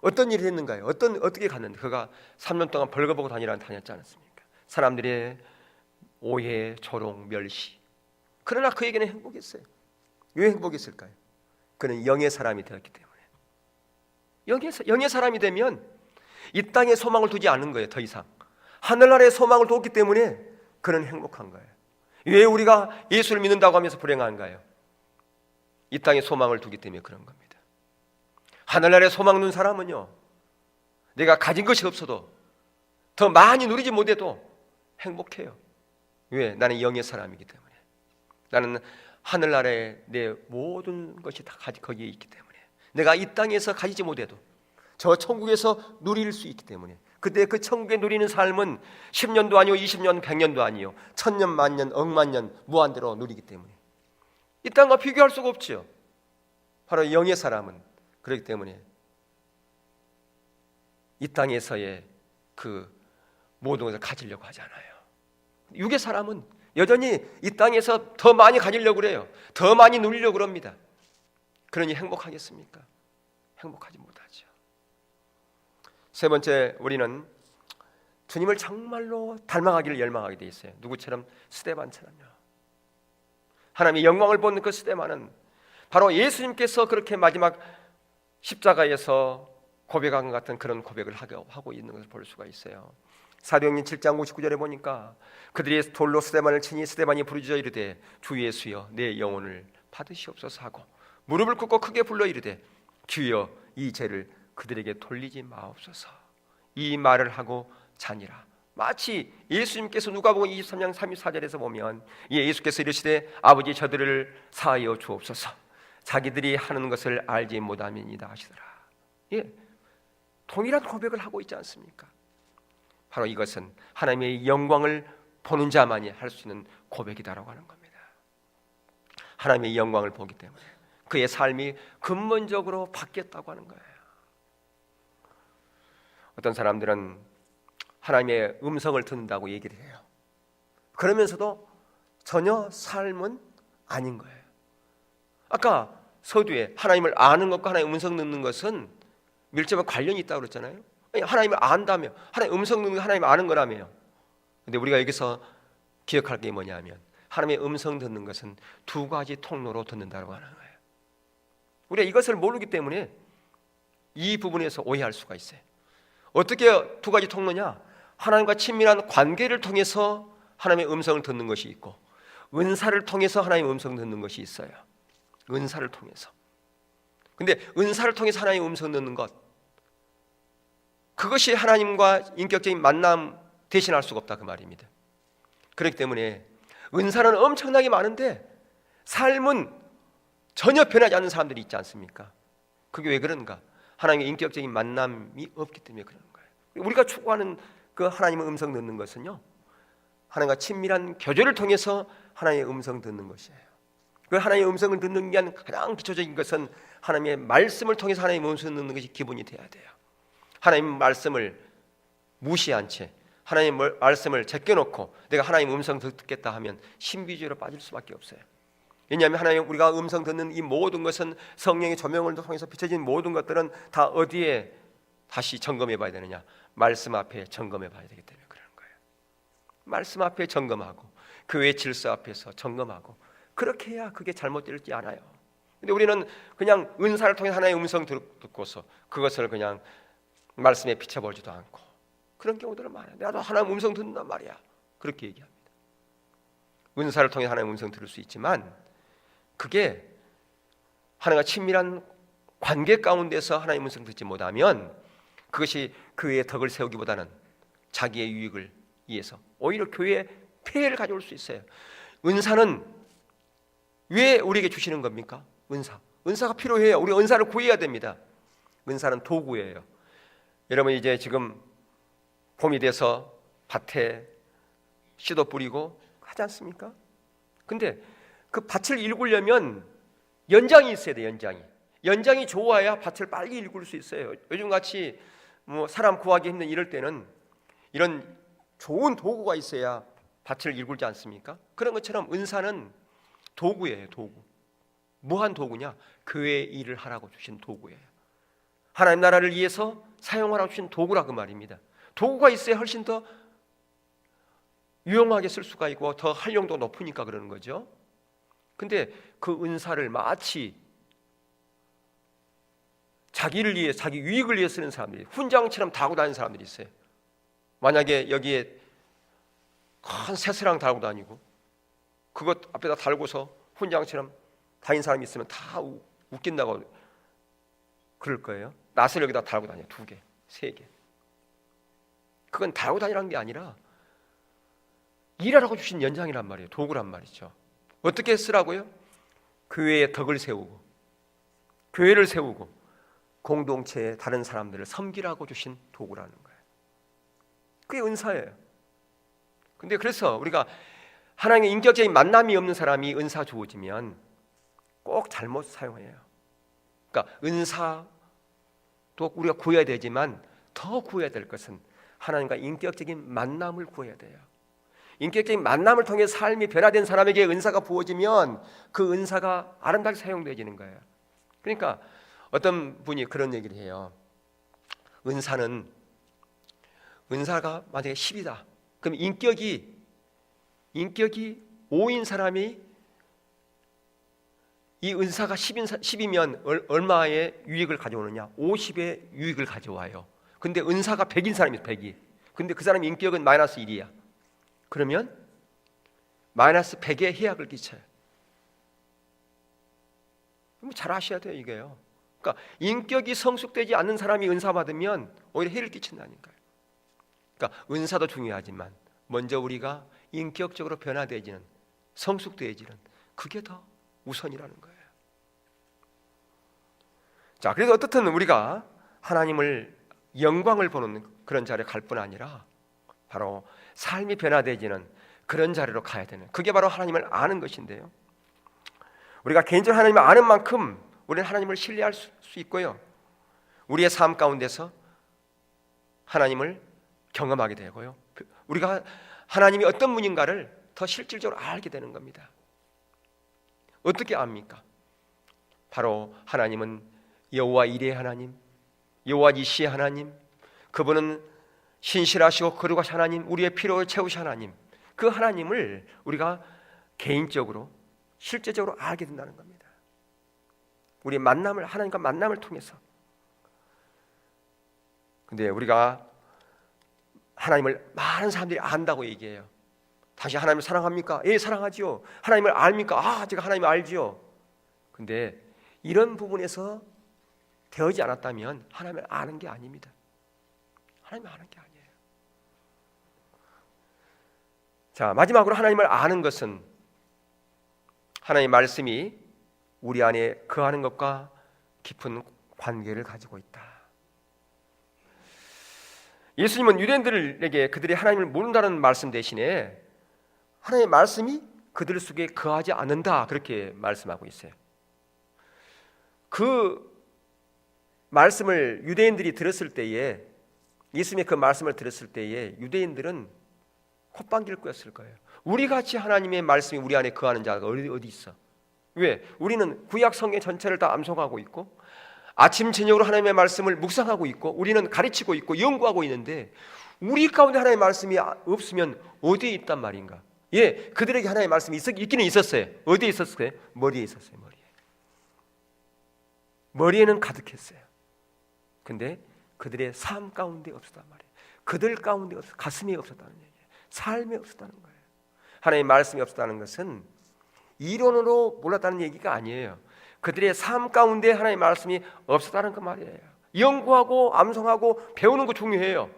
어떤 일을 했는가요? 어떻게 갔는데? 그가 3년 동안 벌거벗고 다녔지 않았습니까? 사람들의 오해, 조롱, 멸시. 그러나 그에게는 행복했어요. 왜 행복했을까요? 그는 영의 사람이 되었기 때문에. 영의 사람이 되면 이 땅에 소망을 두지 않은 거예요. 더 이상 하늘나라에 소망을 뒀기 때문에 그는 행복한 거예요. 왜 우리가 예수를 믿는다고 하면서 불행한가요? 이 땅에 소망을 두기 때문에 그런 겁니다. 하늘나라에 소망 둔 사람은요, 내가 가진 것이 없어도 더 많이 누리지 못해도 행복해요. 왜? 나는 영의 사람이기 때문에. 나는 하늘나라에 내 모든 것이 다 거기에 있기 때문에, 내가 이 땅에서 가지지 못해도 저 천국에서 누릴 수 있기 때문에, 그때 그 천국에 누리는 삶은 10년도 아니요 20년 100년도 아니요 1000년 만년 억만년 무한대로 누리기 때문에 이 땅과 비교할 수가 없죠. 바로 영의 사람은 그렇기 때문에 이 땅에서의 그 모든 것을 가지려고 하지 않아요. 육의 사람은 여전히 이 땅에서 더 많이 가지려고 그래요. 더 많이 누리려고 그럽니다. 그러니 행복하겠습니까? 행복하지 못하죠. 세 번째, 우리는 주님을 정말로 닮아가기를 열망하게 돼 있어요. 누구처럼? 스데반처럼요. 하나님의 영광을 보는 그 스데반은 바로 예수님께서 그렇게 마지막 십자가에서 고백한 것 같은 그런 고백을 하고 있는 것을 볼 수가 있어요. 사도행전 7장 59절에 보니까 그들이 돌로 스데반을 치니 스데반이 부르짖어 이르되 주 예수여 내 영혼을 받으시옵소서 하고 무릎을 꿇고 크게 불러 이르되 주여 이 죄를 그들에게 돌리지 마옵소서. 이 말을 하고 자니라. 마치 예수님께서 누가복음 23장 34절에서 보면 예수께서 이르시되 아버지 저들을 사하여 주옵소서. 자기들이 하는 것을 알지 못함이니이다 하시더라. 동일한 고백을 하고 있지 않습니까? 바로 이것은 하나님의 영광을 보는 자만이 할 수 있는 고백이다라고 하는 겁니다. 하나님의 영광을 보기 때문에 그의 삶이 근본적으로 바뀌었다고 하는 거예요. 어떤 사람들은 하나님의 음성을 듣는다고 얘기를 해요. 그러면서도 전혀 삶은 아닌 거예요. 아까 서두에 하나님을 아는 것과 하나님의 음성 듣는 것은 밀접한 관련이 있다고 그랬잖아요. 하나님을 안다며, 하나님의 음성 듣는 게 하나님 아는 거라며요. 근데 우리가 여기서 기억할 게 뭐냐면 하나님의 음성 듣는 것은 두 가지 통로로 듣는다고 하는 거예요. 우리가 이것을 모르기 때문에 이 부분에서 오해할 수가 있어요. 어떻게 두 가지 통로냐? 하나님과 친밀한 관계를 통해서 하나님의 음성을 듣는 것이 있고, 은사를 통해서 하나님의 음성을 듣는 것이 있어요. 은사를 통해서. 근데 은사를 통해서 하나님의 음성을 듣는 것, 그것이 하나님과 인격적인 만남 대신할 수가 없다 그 말입니다. 그렇기 때문에 은사는 엄청나게 많은데 삶은 전혀 변하지 않는 사람들이 있지 않습니까? 그게 왜 그런가? 하나님의 인격적인 만남이 없기 때문에 그런 거예요. 우리가 추구하는 그 하나님의 음성 듣는 것은요, 하나님과 친밀한 교제를 통해서 하나님의 음성 듣는 것이에요. 그 하나님의 음성을 듣는 게 가장 기초적인 것은 하나님의 말씀을 통해서 하나님의 음성을 듣는 것이 기본이 돼야 돼요. 하나님의 말씀을 무시한 채 하나님의 말씀을 제껴놓고 내가 하나님의 음성 듣겠다 하면 신비주의로 빠질 수밖에 없어요. 왜냐하면 하나님, 우리가 음성 듣는 이 모든 것은 성령의 조명을 통해서 비춰진 모든 것들은 다 어디에 다시 점검해 봐야 되느냐? 말씀 앞에 점검해 봐야 되기 때문에 그러는 거예요. 말씀 앞에 점검하고 교회 질서 앞에서 점검하고, 그렇게 해야 그게 잘못될지 않아요. 근데 우리는 그냥 은사를 통해 하나님의 음성 듣고서 그것을 그냥 말씀에 비춰보지도 않고 그런 경우들은 많아요. 나도 하나님의 음성 듣는단 말이야, 그렇게 얘기합니다. 은사를 통해 하나님의 음성 들을 수 있지만 그게 하나님과 친밀한 관계 가운데서 하나님의 음성 듣지 못하면 그것이 교회의 덕을 세우기보다는 자기의 유익을 위해서 오히려 교회에 폐해를 가져올 수 있어요. 은사는 왜 우리에게 주시는 겁니까? 은사가 필요해요. 우리 은사를 구해야 됩니다. 은사는 도구예요. 여러분, 이제 지금 봄이 돼서 밭에 씨도 뿌리고 하지 않습니까? 근데 그 밭을 일구려면 연장이 있어야 돼. 연장이 좋아야 밭을 빨리 일굴 수 있어요. 요즘같이 사람 구하기 힘든 이럴 때는 이런 좋은 도구가 있어야 밭을 일굴지 않습니까? 그런 것처럼 은사는 도구예요. 도구. 무한 도구냐? 교회의 일을 하라고 주신 도구예요. 하나님 나라를 위해서 사용하라고 주신 도구라 그 말입니다. 도구가 있어야 훨씬 더 유용하게 쓸 수가 있고 더 활용도 높으니까 그러는 거죠. 근데 그 은사를 마치 자기를 위해, 자기 유익을 위해 쓰는 사람들이, 훈장처럼 달고 다니는 사람들이 있어요. 만약에 여기에 큰 새스랑 달고 다니고 그것 앞에다 달고서 훈장처럼 다니는 사람이 있으면 다 웃긴다고 그럴 거예요. 낫을 여기다 달고 다녀, 2개, 3개. 그건 달고 다니라는 게 아니라 일하라고 주신 연장이란 말이에요. 도구란 말이죠. 어떻게 쓰라고요? 교회의 덕을 세우고, 교회를 세우고, 공동체의 다른 사람들을 섬기라고 주신 도구라는 거예요. 그게 은사예요. 근데 그래서 우리가 하나님의 인격적인 만남이 없는 사람이 은사 주어지면 꼭 잘못 사용해요. 그러니까 은사도 우리가 구해야 되지만 더 구해야 될 것은 하나님과 인격적인 만남을 구해야 돼요. 인격적인 만남을 통해 삶이 변화된 사람에게 은사가 부어지면 그 은사가 아름답게 사용되어지는 거예요. 그러니까 어떤 분이 그런 얘기를 해요. 은사가 만약에 10이다. 그럼 인격이 5인 사람이 이 은사가 10이면 얼마의 유익을 가져오느냐? 50의 유익을 가져와요. 근데 은사가 100인 사람이 100이. 근데 그 사람의 인격은 마이너스 1이야. 그러면 마이너스 100의 해악을 끼쳐요. 잘 아셔야 돼요, 이게요. 그러니까 인격이 성숙되지 않는 사람이 은사 받으면 오히려 해를 끼친다니까요. 그러니까 은사도 중요하지만 먼저 우리가 인격적으로 변화되지는, 성숙되지는, 그게 더 우선이라는 거예요. 자, 그래서 어떻든 우리가 하나님을 영광을 보는 그런 자리에 갈 뿐 아니라 바로 삶이 변화되지는 그런 자리로 가야 되는, 그게 바로 하나님을 아는 것인데요. 우리가 개인적으로 하나님을 아는 만큼 우리는 하나님을 신뢰할 수 있고요, 우리의 삶 가운데서 하나님을 경험하게 되고요, 우리가 하나님이 어떤 분인가를 더 실질적으로 알게 되는 겁니다. 어떻게 압니까? 바로 하나님은 여호와 이레의 하나님, 여호와 니시의 하나님, 그분은 신실하시고 거룩하신 하나님, 우리의 필요를 채우신 하나님, 그 하나님을 우리가 개인적으로 실제적으로 알게 된다는 겁니다. 우리 만남을, 하나님과 만남을 통해서. 근데 우리가 하나님을 많은 사람들이 안다고 얘기해요. 다시 하나님을 사랑합니까? 예, 사랑하지요. 하나님을 압니까? 아, 제가 하나님을 알지요. 근데 이런 부분에서 되어지 않았다면 하나님을 아는 게 아닙니다. 하나님을 아는 게 아니에요. 자, 마지막으로 하나님을 아는 것은 하나님의 말씀이 우리 안에 거하는 것과 깊은 관계를 가지고 있다. 예수님은 유대인들에게 그들이 하나님을 모른다는 말씀 대신에 하나님의 말씀이 그들 속에 거하지 않는다, 그렇게 말씀하고 있어요. 그 말씀을 유대인들이 들었을 때에, 예수님의 그 말씀을 들었을 때에 유대인들은 콧방귀를 뀌었을 거예요. 우리같이 하나님의 말씀이 우리 안에 거하는 자가 어디 있어? 왜? 우리는 구약 성경 전체를 다 암송하고 있고 아침 저녁으로 하나님의 말씀을 묵상하고 있고 우리는 가르치고 있고 연구하고 있는데 우리 가운데 하나님의 말씀이 없으면 어디에 있단 말인가? 예, 그들에게 하나님의 말씀이 있기는 있었어요. 어디에 있었어요? 머리에 있었어요. 머리에는 가득했어요. 근데 그들의 삶 가운데 없었단 말이에요. 그들 가운데 가슴에 없었다는 얘기예요. 삶에 없었다는 거예요. 하나님의 말씀이 없었다는 것은 이론으로 몰랐다는 얘기가 아니에요. 그들의 삶 가운데 하나님의 말씀이 없었다는 그 말이에요. 연구하고 암송하고 배우는 거 중요해요.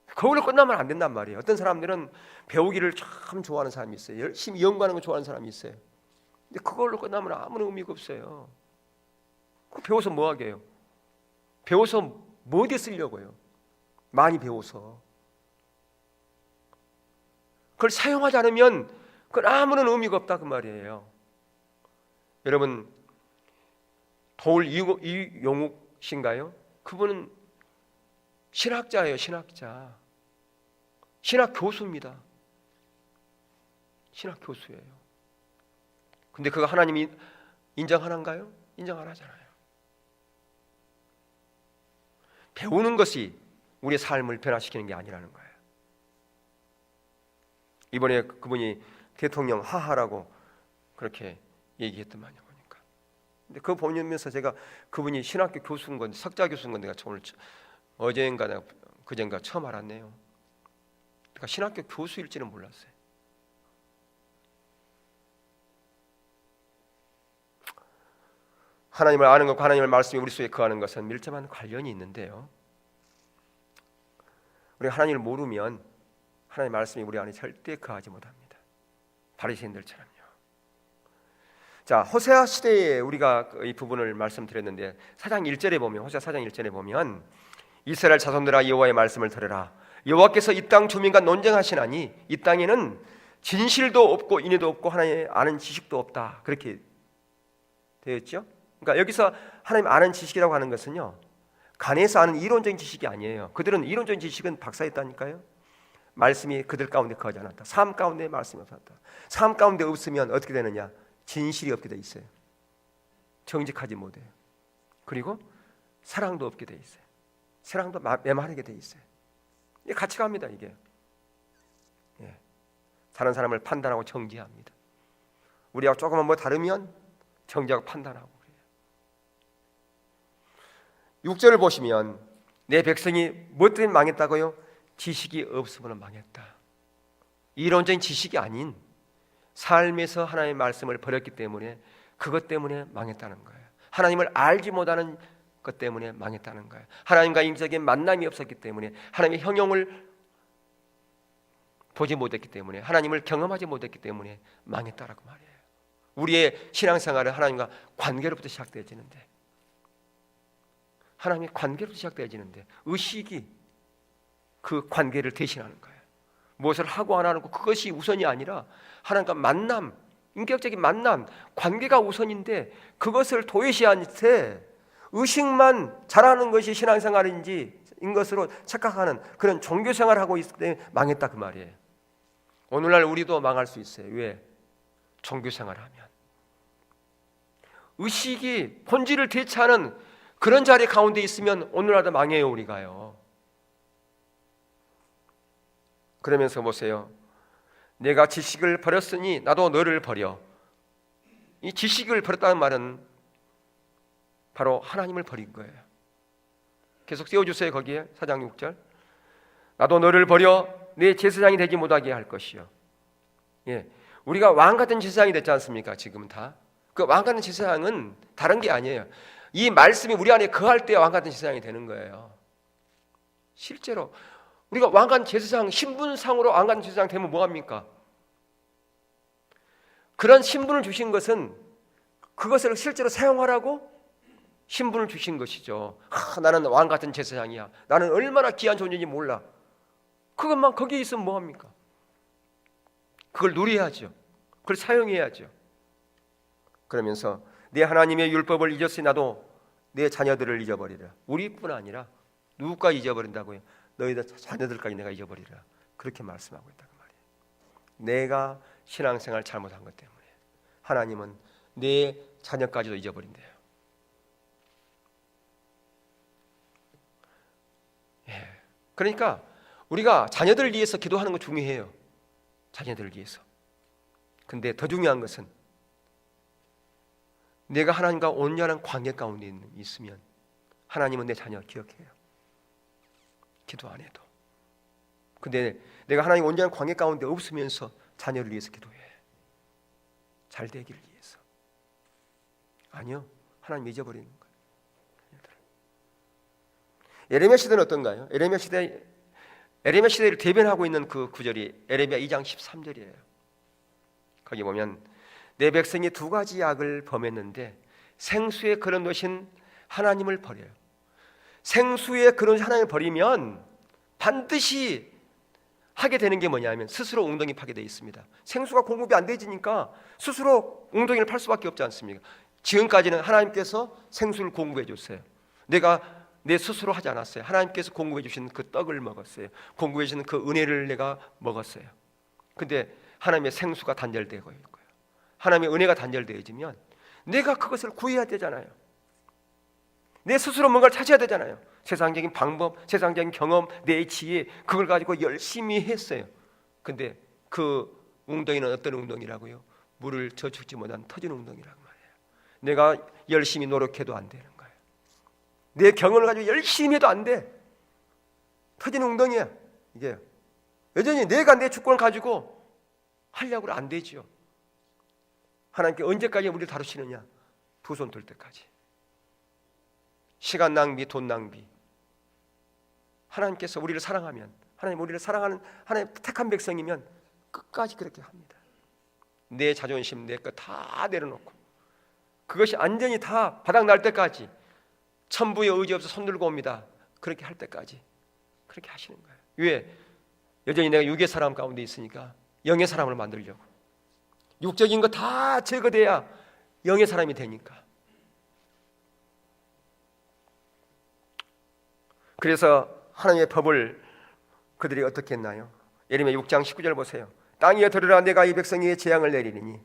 그걸로 끝나면 안 된단 말이에요. 어떤 사람들은 배우기를 참 좋아하는 사람이 있어요. 열심히 연구하는 거 좋아하는 사람이 있어요. 근데 그걸로 끝나면 아무런 의미가 없어요. 그 배워서 뭐 하게요? 배워서 뭐 어디에 쓰려고요? 많이 배워서 그걸 사용하지 않으면 그건 아무런 의미가 없다, 그 말이에요. 여러분, 도울 이용욱 씨인가요? 그분은 신학자예요. 신학자, 신학 교수입니다. 신학 교수예요. 근데 그거 하나님이 인정하는가요? 인정 안 하잖아요. 배우는 것이 우리의 삶을 변화시키는 게 아니라는 거예요. 이번에 그분이 대통령 하하라고 그렇게 얘기했더만요, 보니까. 근데 그거 보면서 제가 그분이 신학교 교수인 건데, 석자 교수인 건데, 내가 오늘 어제인가 그젠가 처음 알았네요. 그러니까 신학교 교수일지는 몰랐어요. 하나님을 아는 것과 하나님의 말씀이 우리 속에 거하는 것은 밀접한 관련이 있는데요, 우리가 하나님을 모르면 하나님의 말씀이 우리 안에 절대 거하지 못합니다. 바리새인들처럼요. 자, 호세아 시대에 우리가 이 부분을 말씀드렸는데 4장 1절에 보면, 호세아 4장 1절에 보면 이스라엘 자손들아 여호와의 말씀을 들으라. 여호와께서 이 땅 주민과 논쟁하시나니 이 땅에는 진실도 없고 인의도 없고 하나님의 아는 지식도 없다, 그렇게 되었죠. 그러니까 여기서 하나님 아는 지식이라고 하는 것은요, 간에서 아는 이론적인 지식이 아니에요. 그들은 이론적인 지식은 박사했다니까요. 말씀이 그들 가운데 거하지 않았다. 삶 가운데 말씀이 없었다. 삶 가운데 없으면 어떻게 되느냐? 진실이 없게 돼 있어요. 정직하지 못해요. 그리고 사랑도 없게 돼 있어요. 사랑도 메마르게 돼 있어요. 이게 같이 갑니다, 이게. 예. 다른 사람을 판단하고 정지합니다. 우리하고 조금만 뭐 다르면 정지하고 판단하고 그래요. 6절을 보시면 내 백성이 무엇 때문에 망했다고요? 지식이 없으면 망했다. 이론적인 지식이 아닌 삶에서 하나님의 말씀을 버렸기 때문에 그것 때문에 망했다는 거예요. 하나님을 알지 못하는 것 때문에 망했다는 거예요. 하나님과 인적인 만남이 없었기 때문에, 하나님의 형용을 보지 못했기 때문에, 하나님을 경험하지 못했기 때문에 망했다라고 말이에요. 우리의 신앙생활은 하나님과 관계로부터 시작되어지는데, 하나님의 관계로부터 시작되어지는데 의식이 그 관계를 대신하는 거예요. 무엇을 하고 안 하는 거 그것이 우선이 아니라 하나님과 만남, 인격적인 만남, 관계가 우선인데 그것을 도외시한 채 의식만 잘하는 것이 신앙생활인지 인 것으로 착각하는 그런 종교생활을 하고 있을 때 망했다 그 말이에요. 오늘날 우리도 망할 수 있어요. 왜? 종교생활을 하면 의식이 본질을 대체하는 그런 자리 가운데 있으면 오늘날도 망해요. 우리가요. 그러면서 보세요. 내가 지식을 버렸으니 나도 너를 버려. 이 지식을 버렸다는 말은 바로 하나님을 버린 거예요. 계속 띄워주세요. 거기에 4장 6절. 나도 너를 버려 내 제사장이 되지 못하게 할 것이요. 예, 우리가 왕같은 제사장이 됐지 않습니까? 지금은 다. 그 왕같은 제사장은 다른 게 아니에요. 이 말씀이 우리 안에 거할 때 왕같은 제사장이 되는 거예요. 실제로 우리가 왕같은 제사장, 신분상으로 왕같은 제사장 되면 뭐합니까? 그런 신분을 주신 것은 그것을 실제로 사용하라고 신분을 주신 것이죠. 나는 왕같은 제사장이야. 나는 얼마나 귀한 존재인지 몰라. 그것만 거기에 있으면 뭐합니까? 그걸 누려야죠. 그걸 사용해야죠. 그러면서 내 하나님의 율법을 잊었으니 나도 내 자녀들을 잊어버리라. 우리뿐 아니라 누구까지 잊어버린다고요? 너희들 자녀들까지 내가 잊어버리라. 그렇게 말씀하고 있다고 말이에요. 내가 신앙생활 잘못한 것 때문에 하나님은 내 자녀까지도 잊어버린대요. 예. 그러니까 우리가 자녀들을 위해서 기도하는 거 중요해요. 자녀들을 위해서. 근데 더 중요한 것은 내가 하나님과 온전한 관계 가운데 있으면 하나님은 내 자녀 기억해요. 기도 안 해도. 근데 내가 하나님 온전한 관계 가운데 없으면서 자녀를 위해서 기도해. 잘 되기를 위해서. 아니요. 하나님 잊어버리는 거예요. 에레미야 시대는 어떤가요? 에레미야 시대를 대변하고 있는 그 구절이 에레미야 2장 13절이에요. 거기 보면 내 백성이 두 가지 악을 범했는데 생수에 걸어놓으신 하나님을 버려요. 생수에 걸어놓으신 하나님을 버리면 반드시 하게 되는 게 뭐냐면 스스로 웅덩이 파게 되어 있습니다. 생수가 공급이 안 되지니까 스스로 웅덩이를 팔 수밖에 없지 않습니까? 지금까지는 하나님께서 생수를 공급해 줬어요. 내가 내 스스로 하지 않았어요. 하나님께서 공급해 주신 그 떡을 먹었어요. 공급해 주신 그 은혜를 내가 먹었어요. 근데 하나님의 생수가 단절되고 있고요. 하나님의 은혜가 단절되어지면 내가 그것을 구해야 되잖아요. 내 스스로 뭔가를 찾아야 되잖아요. 세상적인 방법, 세상적인 경험, 내 지혜 그걸 가지고 열심히 했어요. 근데 그 웅덩이는 어떤 웅덩이라고요? 물을 저축지 못한 터진 웅덩이라고 말해요. 내가 열심히 노력해도 안 되는 거예요. 내 경험을 가지고 열심히 해도 안 돼. 터진 웅덩이야. 이게 여전히 내가 내 주권을 가지고 하려고 안 되죠. 하나님께 언제까지 우리를 다루시느냐? 두 손 들 때까지. 시간 낭비, 돈 낭비. 하나님께서 우리를 사랑하면, 하나님 우리를 사랑하는 하나님 택한 백성이면 끝까지 그렇게 합니다. 내 자존심, 내 것 다 내려놓고 그것이 완전히 다 바닥 날 때까지 천부의 의지 없어 손 들고 옵니다. 그렇게 할 때까지 그렇게 하시는 거예요. 왜? 여전히 내가 육의 사람 가운데 있으니까 영의 사람을 만들려고. 육적인 거 다 제거돼야 영의 사람이 되니까. 그래서 하나님의 법을 그들이 어떻게 했나요? 예레미야 6장 19절 보세요. 땅이여 들으라, 내가 이 백성에게 재앙을 내리니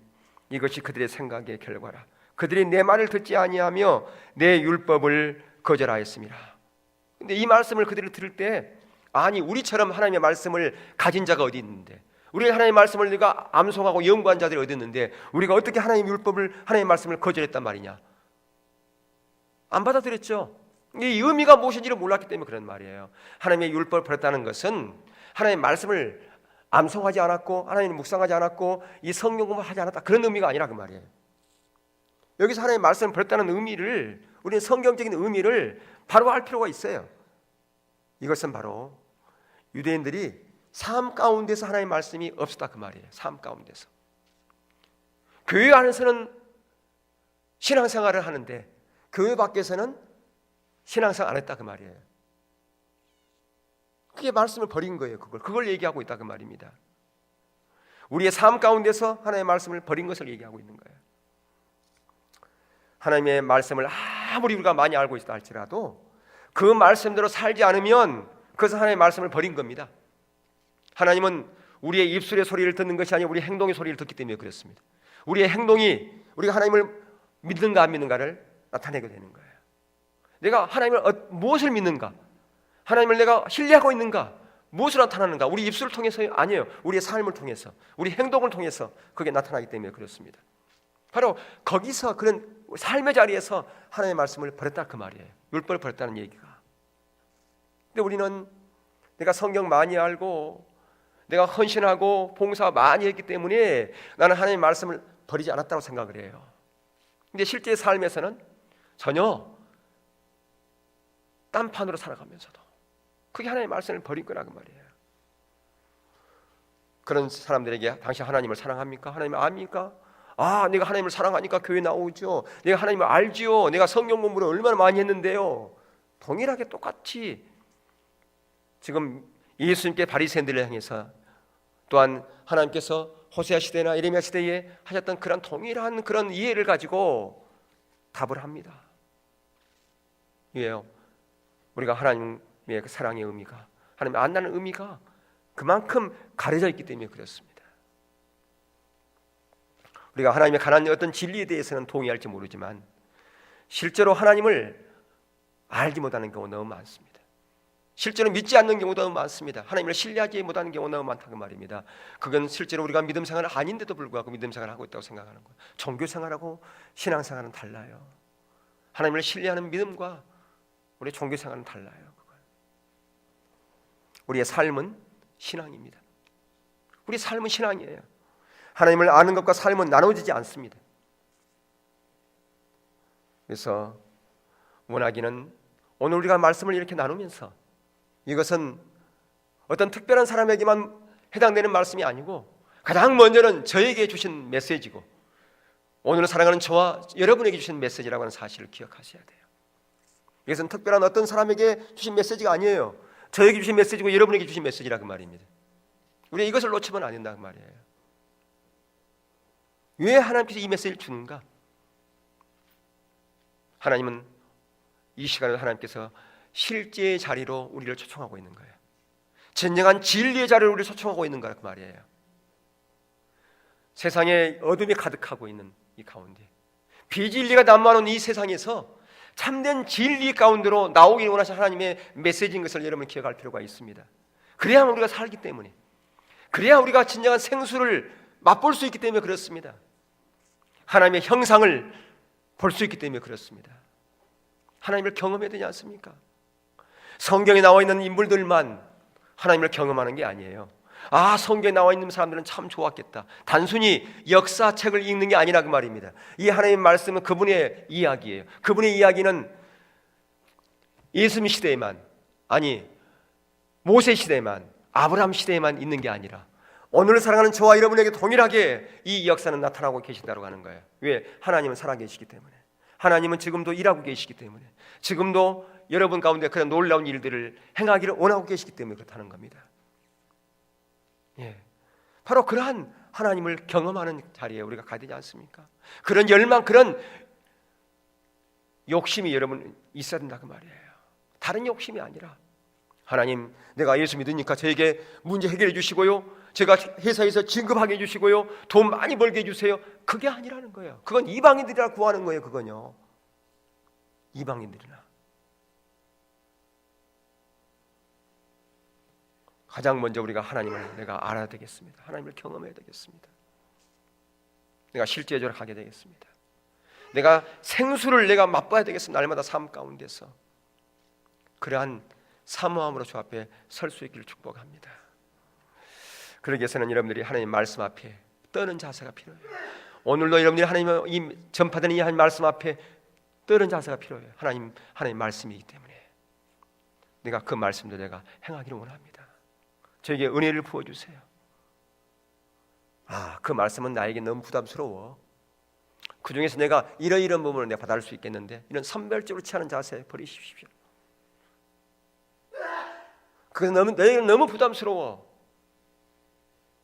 이것이 그들의 생각의 결과라. 그들이 내 말을 듣지 아니하며 내 율법을 거절하였습니다. 근데 이 말씀을 그들이 들을 때, 아니 우리처럼 하나님의 말씀을 가진 자가 어디 있는데, 우리 하나님의 말씀을 우리가 암송하고 연구한 자들이 어디 있는데 우리가 어떻게 하나님의 율법을, 하나님의 말씀을 거절했단 말이냐? 안 받아들였죠. 이 의미가 무엇인지를 몰랐기 때문에 그런 말이에요. 하나님의 율법을 버렸다는 것은 하나님의 말씀을 암송하지 않았고 하나님을 묵상하지 않았고 이 성경 공부를 하지 않았다, 그런 의미가 아니라 그 말이에요. 여기서 하나님의 말씀을 버렸다는 의미를, 우리는 성경적인 의미를 바로 알 필요가 있어요. 이것은 바로 유대인들이 삶 가운데서 하나님의 말씀이 없었다 그 말이에요. 삶 가운데서. 교회 안에서는 신앙생활을 하는데 교회 밖에서는 신앙생활 안 했다 그 말이에요. 그게 말씀을 버린 거예요. 그걸 얘기하고 있다 그 말입니다. 우리의 삶 가운데서 하나님의 말씀을 버린 것을 얘기하고 있는 거예요. 하나님의 말씀을 아무리 우리가 많이 알고 있다 할지라도 그 말씀대로 살지 않으면 그것은 하나님의 말씀을 버린 겁니다. 하나님은 우리의 입술의 소리를 듣는 것이 아니라 우리의 행동의 소리를 듣기 때문에 그렇습니다. 우리의 행동이 우리가 하나님을 믿는가 안 믿는가를 나타내게 되는 거예요. 내가 하나님을 무엇을 믿는가, 하나님을 내가 신뢰하고 있는가, 무엇을 나타나는가, 우리 입술을 통해서 아니에요. 우리의 삶을 통해서, 우리 행동을 통해서 그게 나타나기 때문에 그렇습니다. 바로 거기서, 그런 삶의 자리에서 하나님의 말씀을 버렸다 그 말이에요. 율법을 버렸다는 얘기가. 근데 우리는 내가 성경 많이 알고 내가 헌신하고 봉사 많이 했기 때문에 나는 하나님의 말씀을 버리지 않았다고 생각을 해요. 근데 실제 삶에서는 전혀 딴판으로 살아가면서도 그게 하나님의 말씀을 버린 거라 그 말이에요. 그런 사람들에게 당신 하나님을 사랑합니까? 하나님을 압니까? 내가 하나님을 사랑하니까 교회 나오죠. 내가 하나님을 알지요. 내가 성경 공부를 얼마나 많이 했는데요. 동일하게 똑같이 지금 예수님께 바리새인들을 향해서, 또한 하나님께서 호세아 시대나 예레미야 시대에 하셨던 그런 동일한 그런 이해를 가지고 답을 합니다. 왜요? 우리가 하나님의 그 사랑의 의미가, 하나님을 안다는 의미가 그만큼 가려져 있기 때문에 그렇습니다. 우리가 하나님의 가난 어떤 진리에 대해서는 동의할지 모르지만 실제로 하나님을 알지 못하는 경우가 너무 많습니다. 실제로 믿지 않는 경우도 너무 많습니다. 하나님을 신뢰하지 못하는 경우가 너무 많다고 말입니다. 그건 실제로 우리가 믿음 생활은 아닌데도 불구하고 믿음 생활을 하고 있다고 생각하는 거예요. 종교 생활하고 신앙 생활은 달라요. 하나님을 신뢰하는 믿음과 우리의 종교 생활은 달라요. 그건. 우리의 삶은 신앙입니다. 우리 삶은 신앙이에요. 하나님을 아는 것과 삶은 나눠지지 않습니다. 그래서 원하기는 오늘 우리가 말씀을 이렇게 나누면서 이것은 어떤 특별한 사람에게만 해당되는 말씀이 아니고 가장 먼저는 저에게 주신 메시지고 오늘 사랑하는 저와 여러분에게 주신 메시지라고 하는 사실을 기억하셔야 돼요. 이것은 특별한 어떤 사람에게 주신 메시지가 아니에요. 저에게 주신 메시지고 여러분에게 주신 메시지라 그 말입니다. 우리가 이것을 놓치면 안 된다 그 말이에요. 왜 하나님께서 이 메시지를 주는가? 하나님은 이 시간에 하나님께서 실제의 자리로 우리를 초청하고 있는 거예요. 진정한 진리의 자리를 우리를 초청하고 있는 거라 그 말이에요. 세상에 어둠이 가득하고 있는 이 가운데, 비진리가 난무하는 이 세상에서 참된 진리 가운데로 나오길 원하시는 하나님의 메시지인 것을 여러분 기억할 필요가 있습니다. 그래야 우리가 살기 때문에, 그래야 우리가 진정한 생수를 맛볼 수 있기 때문에 그렇습니다. 하나님의 형상을 볼 수 있기 때문에 그렇습니다. 하나님을 경험해야 되지 않습니까? 성경에 나와 있는 인물들만 하나님을 경험하는 게 아니에요. 성경에 나와 있는 사람들은 참 좋았겠다. 단순히 역사책을 읽는 게 아니라 그 말입니다. 이 하나님의 말씀은 그분의 이야기예요. 그분의 이야기는 예수님 시대에만, 아니 모세 시대에만, 아브라함 시대에만 있는 게 아니라 오늘 살아가는 저와 여러분에게 동일하게 이 역사는 나타나고 계신다고 하는 거예요. 왜? 하나님은 살아계시기 때문에, 하나님은 지금도 일하고 계시기 때문에, 지금도 여러분 가운데 그런 놀라운 일들을 행하기를 원하고 계시기 때문에 그렇다는 겁니다. 바로 그러한 하나님을 경험하는 자리에 우리가 가야 되지 않습니까? 그런 열망, 그런 욕심이 여러분 있어야 된다 그 말이에요. 다른 욕심이 아니라, 하나님 내가 예수 믿으니까 저에게 문제 해결해 주시고요, 제가 회사에서 진급하게 해주시고요, 돈 많이 벌게 해주세요. 그게 아니라는 거예요. 그건 이방인들이라 구하는 거예요. 그건요, 이방인들이나. 가장 먼저 우리가 하나님을 내가 알아야 되겠습니다. 하나님을 경험해야 되겠습니다. 내가 실제적으로 하게 되겠습니다. 내가 생수를 내가 맛봐야 되겠습니다. 날마다 삶 가운데서. 그러한 사모함으로 주 앞에 설 수 있기를 축복합니다. 그러기 위해서는 여러분들이 하나님 말씀 앞에 떠는 자세가 필요해요. 오늘도 여러분들이 하나님의 전파되는 이 하나님 말씀 앞에 떠는 자세가 필요해요. 하나님 말씀이기 때문에 내가 그 말씀도 내가 행하기를 원합니다. 저에게 은혜를 부어주세요. 그 말씀은 나에게 너무 부담스러워. 그 중에서 내가 이런 부분을 내가 받아들 수 있겠는데, 이런 선별적으로 취하는 자세 버리십시오. 그게 내게 너무 부담스러워.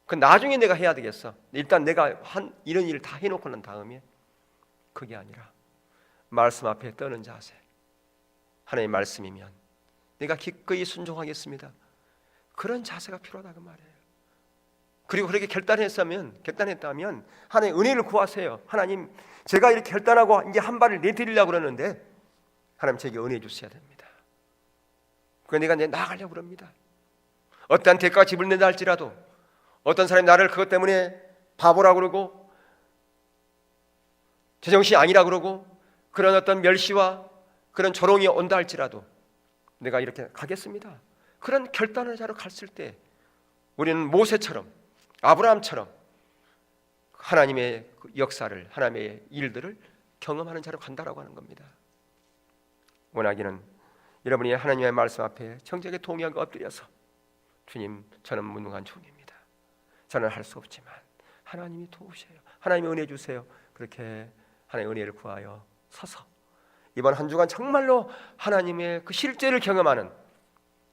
그 나중에 내가 해야 되겠어. 일단 내가 이런 일을 다 해놓고 난 다음에, 그게 아니라 말씀 앞에 떠는 자세. 하나님의 말씀이면 내가 기꺼이 순종하겠습니다. 그런 자세가 필요하다 그 말이에요. 그리고 그렇게 결단했다면 하나님 은혜를 구하세요. 하나님, 제가 이렇게 결단하고 이제 한 발을 내드리려고 그러는데 하나님 제게 은혜 주셔야 됩니다. 그러니까 내가 나아가려고 그럽니다. 어떠한 대가가 지불된다 할지라도, 어떤 사람이 나를 그것 때문에 바보라고 그러고 제정신이 아니라 그러고 그런 어떤 멸시와 그런 조롱이 온다 할지라도 내가 이렇게 가겠습니다. 그런 결단을 하러 갔을 때 우리는 모세처럼, 아브라함처럼 하나님의 역사를, 하나님의 일들을 경험하는 자로 간다라고 하는 겁니다. 원하기는 여러분이 하나님의 말씀 앞에 정직하게 동의하고 엎드려서, 주님, 저는 무능한 종입니다. 저는 할 수 없지만 하나님이 도우셔요. 하나님이 은혜 주세요. 그렇게 하나님의 은혜를 구하여 서서 이번 한 주간 정말로 하나님의 그 실제를 경험하는,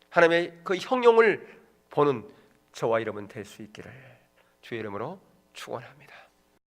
하나님의 그 형용을 보는 저와 여러분 될 수 있기를 주의 이름으로 축원합니다.